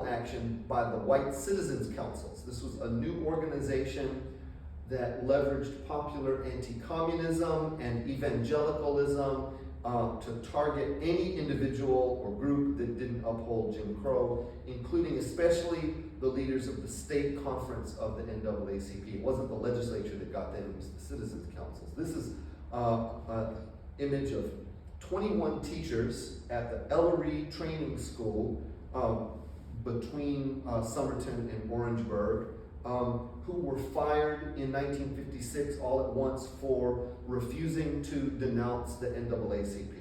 action by the White Citizens Councils. This was a new organization that leveraged popular anti-communism and evangelicalism to target any individual or group that didn't uphold Jim Crow, including especially the leaders of the state conference of the NAACP. It wasn't the legislature that got them, it was the citizens councils. This is an image of 21 teachers at the Ellery Training School between Somerton and Orangeburg, who were fired in 1956 all at once for refusing to denounce the NAACP.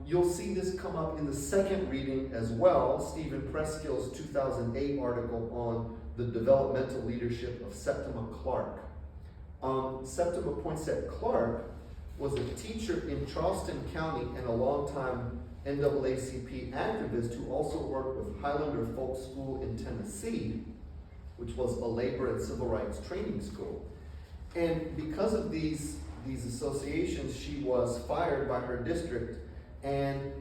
You'll see this come up in the second reading as well, Stephen Preskill's 2008 article on the developmental leadership of Septima Clark. Septima Poinsett Clark was a teacher in Charleston County and a longtime NAACP activist who also worked with Highlander Folk School in Tennessee, which was a labor and civil rights training school. And because of these associations, she was fired by her district, and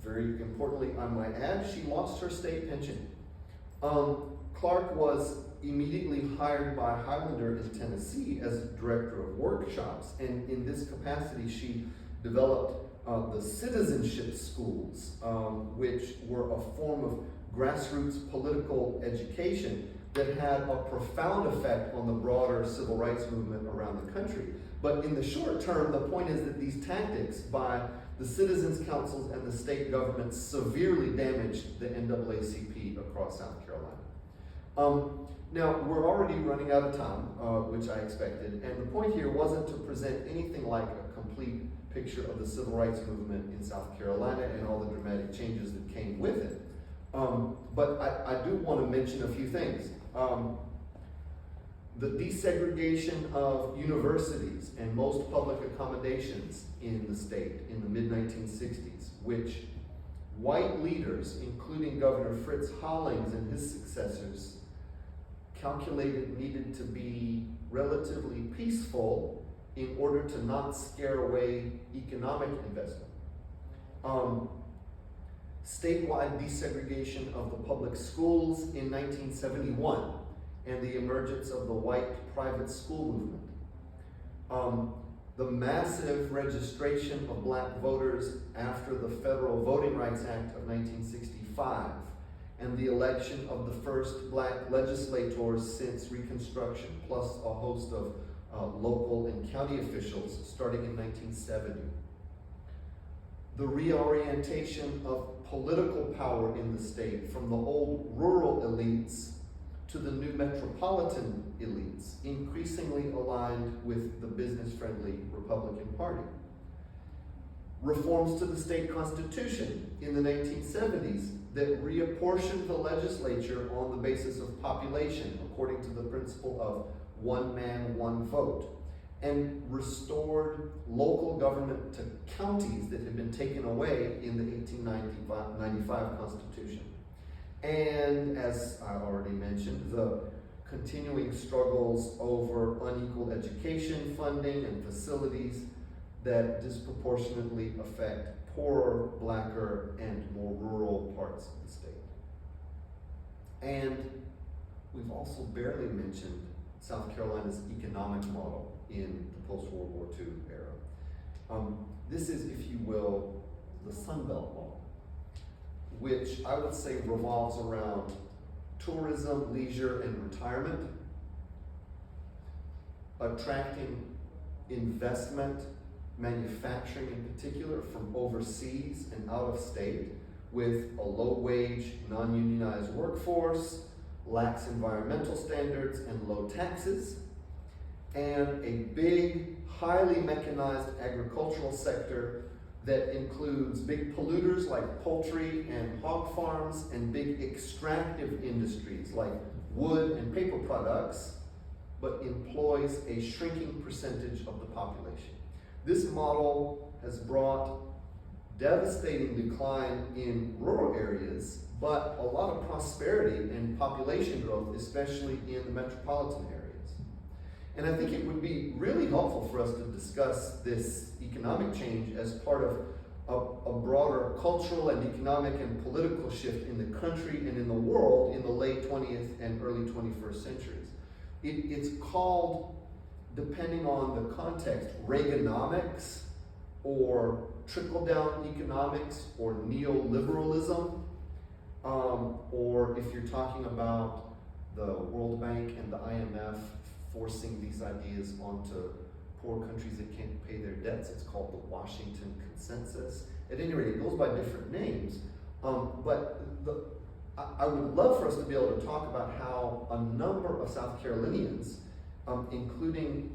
very importantly, I might add, she lost her state pension. Clark was immediately hired by Highlander in Tennessee as director of workshops, and in this capacity, she developed the citizenship schools, which were a form of grassroots political education that had a profound effect on the broader civil rights movement around the country. But in the short term, the point is that these tactics by the citizens' councils and the state government severely damaged the NAACP across South Carolina. Now, we're already running out of time, which I expected, and the point here wasn't to present anything like a complete picture of the civil rights movement in South Carolina and all the dramatic changes that came with it. But I do want to mention a few things. The desegregation of universities and most public accommodations in the state in the mid-1960s, which white leaders, including Governor Fritz Hollings and his successors, calculated needed to be relatively peaceful in order to not scare away economic investment. Statewide desegregation of the public schools in 1971 and the emergence of the white private school movement. The massive registration of black voters after the Federal Voting Rights Act of 1965 and the election of the first black legislators since Reconstruction, plus a host of local and county officials starting in 1970. The reorientation of political power in the state from the old rural elites to the new metropolitan elites, increasingly aligned with the business-friendly Republican Party. Reforms to the state constitution in the 1970s that reapportioned the legislature on the basis of population, according to the principle of one man, one vote, and restored local government to counties that had been taken away in the 1895 Constitution. And as I already mentioned, the continuing struggles over unequal education funding and facilities that disproportionately affect poorer, blacker, and more rural parts of the state. And we've also barely mentioned South Carolina's economic model in the post-World War II era. This is, if you will, the Sun Belt model, which I would say revolves around tourism, leisure, and retirement, attracting investment, manufacturing in particular, from overseas and out of state, with a low-wage, non-unionized workforce, lax environmental standards, and low taxes, and a big, highly mechanized agricultural sector that includes big polluters like poultry and hog farms, and big extractive industries like wood and paper products, but employs a shrinking percentage of the population. This model has brought devastating decline in rural areas, but a lot of prosperity and population growth, especially in the metropolitan areas. And I think it would be really helpful for us to discuss this economic change as part of a broader cultural and economic and political shift in the country and in the world in the late 20th and early 21st centuries. It's called, depending on the context, Reaganomics, or trickle-down economics, or neoliberalism, or if you're talking about the World Bank and the IMF forcing these ideas onto poor countries that can't pay their debts, it's called the Washington Consensus. At any rate, it goes by different names, but I would love for us to be able to talk about how a number of South Carolinians, including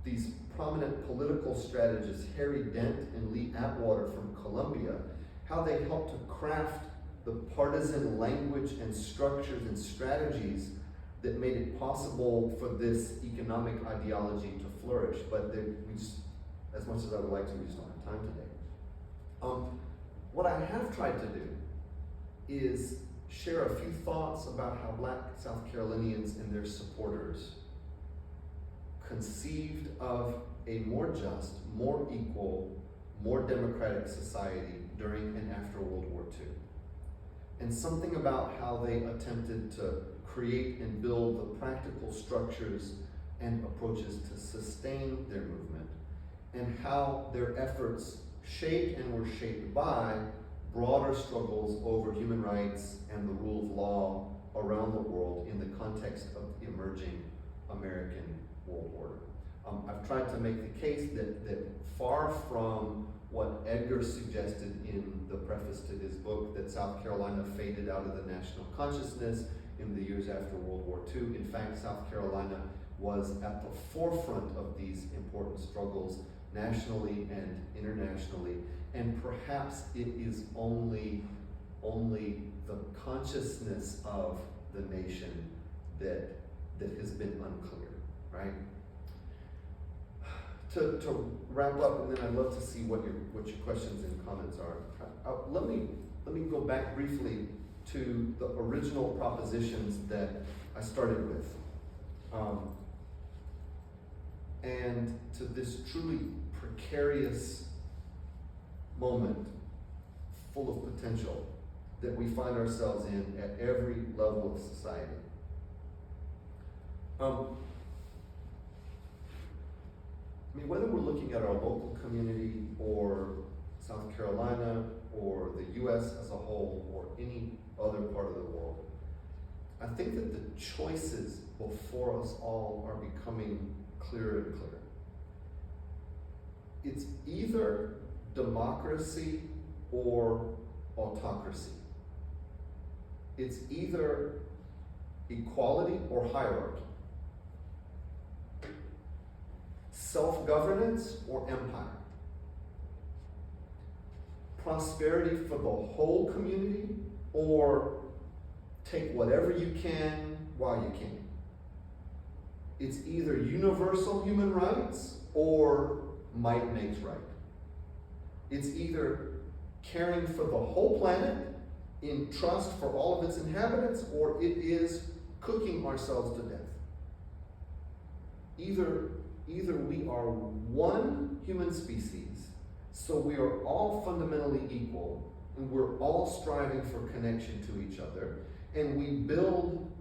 these prominent political strategists, Harry Dent and Lee Atwater from Columbia, how they helped to craft the partisan language and structures and strategies that made it possible for this economic ideology to flourish. But we just, as much as I would like to, we just don't have time today. What I have tried to do is share a few thoughts about how Black South Carolinians and their supporters conceived of a more just, more equal, more democratic society during and after World War II. And something about how they attempted to create and build the practical structures and approaches to sustain their movement, and how their efforts shaped and were shaped by broader struggles over human rights and the rule of law around the world in the context of the emerging American world order. I've tried to make the case that far from what Edgar suggested in the preface to his book, that South Carolina faded out of the national consciousness in the years after World War II. In fact, South Carolina was at the forefront of these important struggles nationally and internationally, and perhaps it is only the consciousness of the nation that has been unclear, right? To wrap up, and then I'd love to see what your questions and comments are. Let me go back briefly to the original propositions that I started with, and to this truly precarious moment, full of potential, that we find ourselves in at every level of society. I mean, whether we're looking at our local community or South Carolina or the US as a whole or any other part of the world, I think that the choices before us all are becoming clearer and clearer. It's either democracy or autocracy. It's either equality or hierarchy. Self-governance or empire. Prosperity for the whole community or take whatever you can while you can. It's either universal human rights or might makes right. It's either caring for the whole planet in trust for all of its inhabitants, or it is cooking ourselves to death. Either we are one human species, so we are all fundamentally equal, and we're all striving for connection to each other, and we build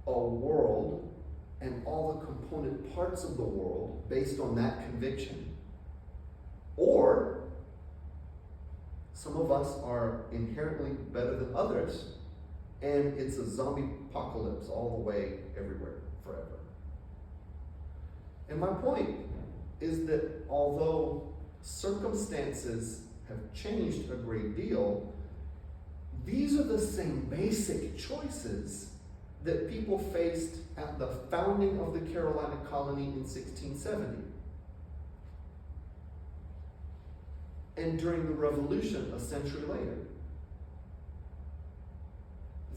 a world and all the component parts of the world based on that conviction. Or some of us are inherently better than others, and it's a zombie apocalypse all the way, everywhere, forever. And my point is that although circumstances have changed a great deal, these are the same basic choices that people faced at the founding of the Carolina colony in 1670. And during the Revolution a century later.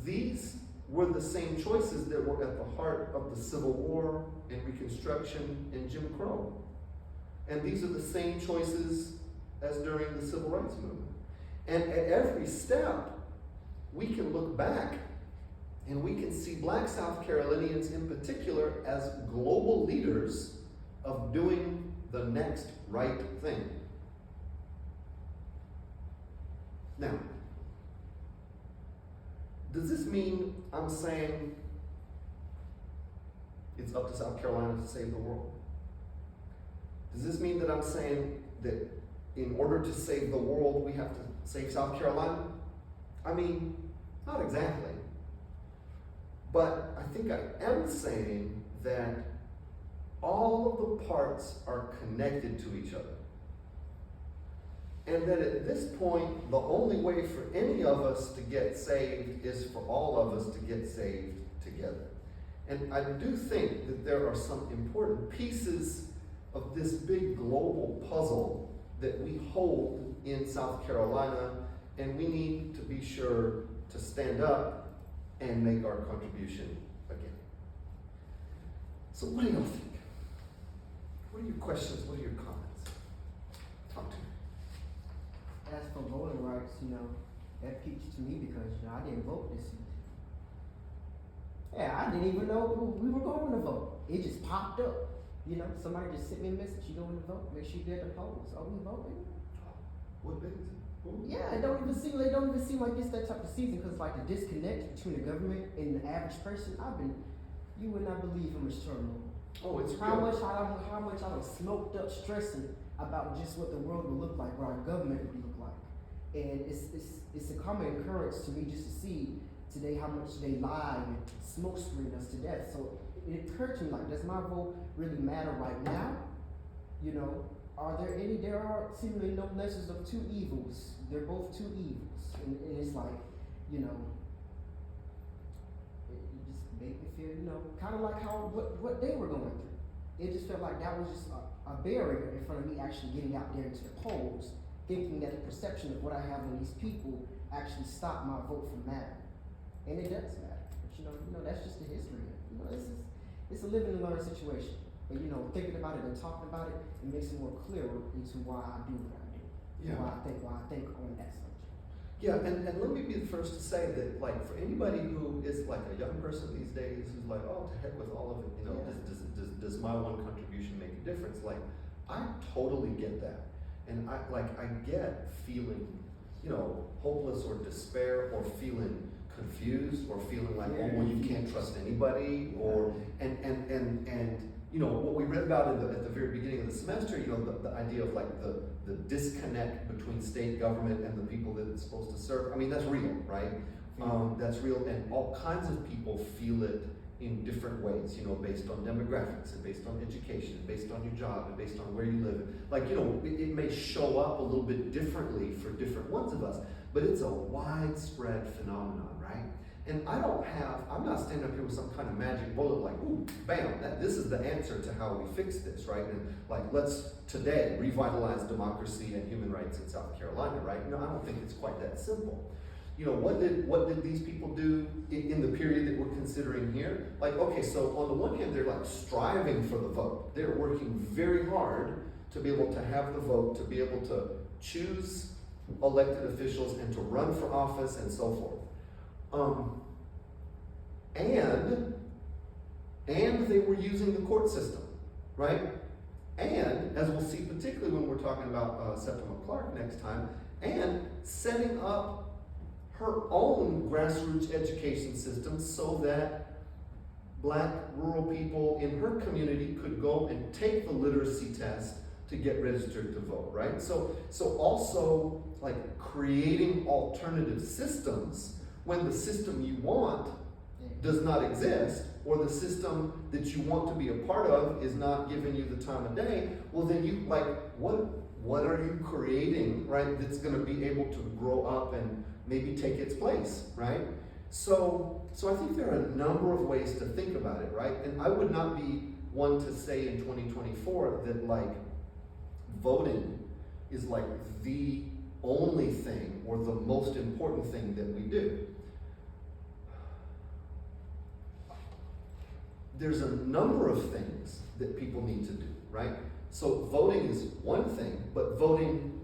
These were the same choices that were at the heart of the Civil War and Reconstruction and Jim Crow. And these are the same choices as during the Civil Rights Movement. And at every step, we can look back and we can see Black South Carolinians in particular as global leaders of doing the next right thing. Now, does this mean I'm saying it's up to South Carolina to save the world? Does this mean that I'm saying that in order to save the world, we have to save South Carolina? I mean, not exactly. But I think I am saying that all of the parts are connected to each other. And that at this point, the only way for any of us to get saved is for all of us to get saved together. And I do think that there are some important pieces of this big global puzzle that we hold in South Carolina, and we need to be sure to stand up and make our contribution again. So what do y'all think? What are your questions? What are your comments? Talk to me. As for voting rights, that peaks to me because I didn't vote this season. Yeah, I didn't even know we were going to vote. It just popped up. Somebody just sent me a message. You going to vote? Make sure you're at the polls. Are we voting? What day is it? Yeah, it don't even seem like it's that type of season because like the disconnect between the government and the average person. You would not believe how much turmoil. Oh, it's how real. much I was smoked up stressing about just what the world would look like, or our government would look like. And it's a common occurrence to me just to see today how much they lie and smoke screen us to death. So it occurred to me, like, does my vote really matter right now? There are seemingly no lessons of two evils. They're both two evils. And it's like, it just made me feel, kind of like what they were going through. It just felt like that was just a barrier in front of me actually getting out there into the polls, thinking that the perception of what I have on these people actually stop my vote from mattering. And it does matter. But that's just the history. It's a live and learn situation. But thinking about it and talking about it, it makes it more clearer into why I do what I do. Yeah. Why I think on that subject. Yeah, and let me be the first to say that, like, for anybody who is like a young person these days who's like, oh, to heck with all of it, Yeah. does my one contribution make a difference? Like, I totally get that. And I get feeling, hopeless or despair, or feeling confused, or feeling like, oh, well, you can't trust anybody, or, and what we read about at the very beginning of the semester, the idea of like the disconnect between state government and the people that it's supposed to serve. I mean, that's real, right? That's real, and all kinds of people feel it in different ways, based on demographics, and based on education, and based on your job, and based on where you live. Like, it may show up a little bit differently for different ones of us, but it's a widespread phenomenon, right? And I'm not standing up here with some kind of magic bullet like, ooh, bam, this is the answer to how we fix this, right? And like, let's today revitalize democracy and human rights in South Carolina, right? No, I don't think it's quite that simple. What did these people do in the period that we're considering here? Like, okay, so on the one hand, they're like striving for the vote. They're working very hard to be able to have the vote, to be able to choose elected officials and to run for office and so forth. And they were using the court system, right? And, as we'll see particularly when we're talking about Septima Clark next time, and setting up her own grassroots education system so that Black rural people in her community could go and take the literacy test to get registered to vote, right? So also like creating alternative systems when the system you want does not exist, or the system that you want to be a part of is not giving you the time of day. Well, then you like, what are you creating, right, that's going to be able to grow up and maybe take its place, right? So I think there are a number of ways to think about it, right? And I would not be one to say in 2024 that like voting is like the only thing or the most important thing that we do. There's a number of things that people need to do, right? So voting is one thing, but voting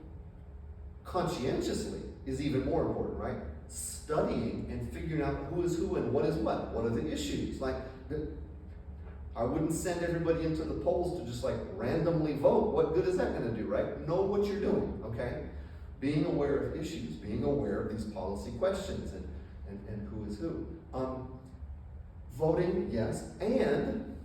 conscientiously is even more important, right? Studying and figuring out who is who and what is what. What are the issues? Like, I wouldn't send everybody into the polls to just like randomly vote. What good is that going to do, right? Know what you're doing, okay? Being aware of issues, being aware of these policy questions and who is who. Voting, yes, and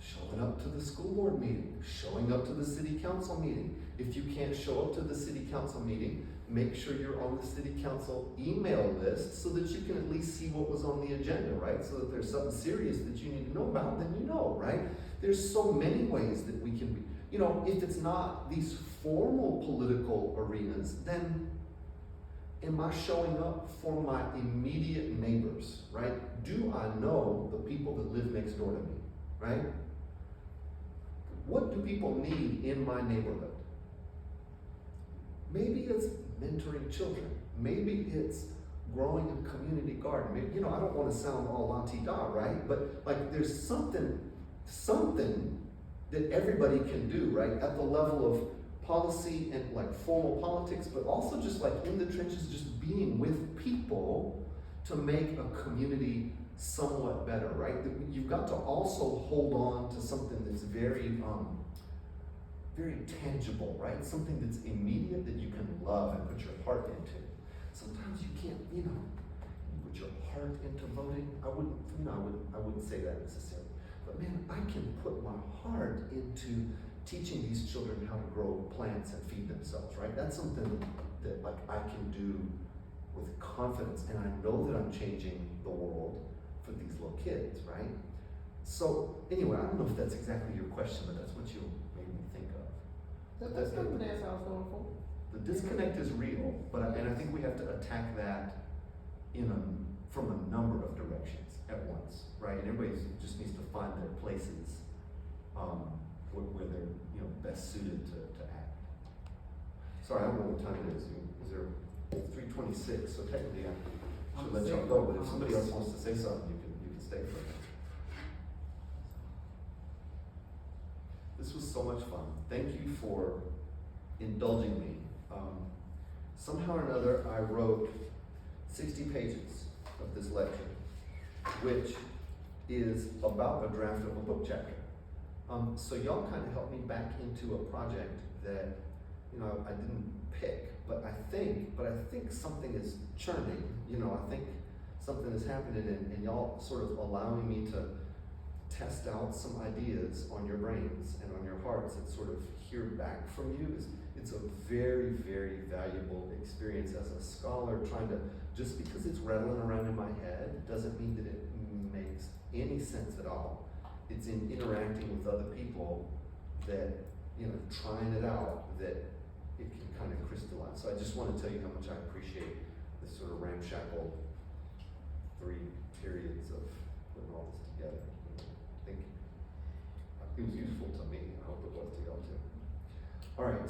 showing up to the school board meeting, showing up to the city council meeting. If you can't show up to the city council meeting, make sure you're on the city council email list so that you can at least see what was on the agenda, right? So that there's something serious that you need to know about, then you know, right? There's so many ways that we can be, if it's not these formal political arenas, then am I showing up for my immediate neighbors, right? Do I know the people that live next door to me, right? What do people need in my neighborhood? Maybe it's mentoring children. Maybe it's growing a community garden. Maybe, I don't want to sound all la-ti-da, right? But like there's something that everybody can do, right? At the level of policy and like formal politics, but also just like in the trenches, just being with people to make a community somewhat better, right? You've got to also hold on to something that's very tangible, right? Something that's immediate that you can love and put your heart into. Sometimes you can't, put your heart into voting. I wouldn't say that necessarily. But man, I can put my heart into teaching these children how to grow plants and feed themselves, right? That's something that like I can do with confidence, and I know that I'm changing the world for these little kids, right? So anyway, I don't know if that's exactly your question, but that's what you made me think of. That's kind of the answer I was going for. The disconnect is real, and I think we have to attack that from a number of directions at once, right? And everybody just needs to find their places where they're best suited to act. Sorry, I don't know what time it is. Is there? 3:26, so technically I should let y'all go, but if somebody else wants to say something, you can stay for a minute. This was so much fun. Thank you for indulging me. Somehow or another, I wrote 60 pages of this lecture, which is about a draft of a book chapter. So y'all kind of helped me back into a project that, I didn't pick, but I think something is churning. I think something is happening, and y'all sort of allowing me to test out some ideas on your brains and on your hearts and sort of hear back from you. It's a very, very valuable experience as a scholar, trying to, just because it's rattling around in my head doesn't mean that it makes any sense at all. It's in interacting with other people that, trying it out, that it can kind of crystallize. So I just want to tell you how much I appreciate this sort of ramshackle 3 periods of putting all this together. I think it was useful to me. I hope it was to y'all too. All right.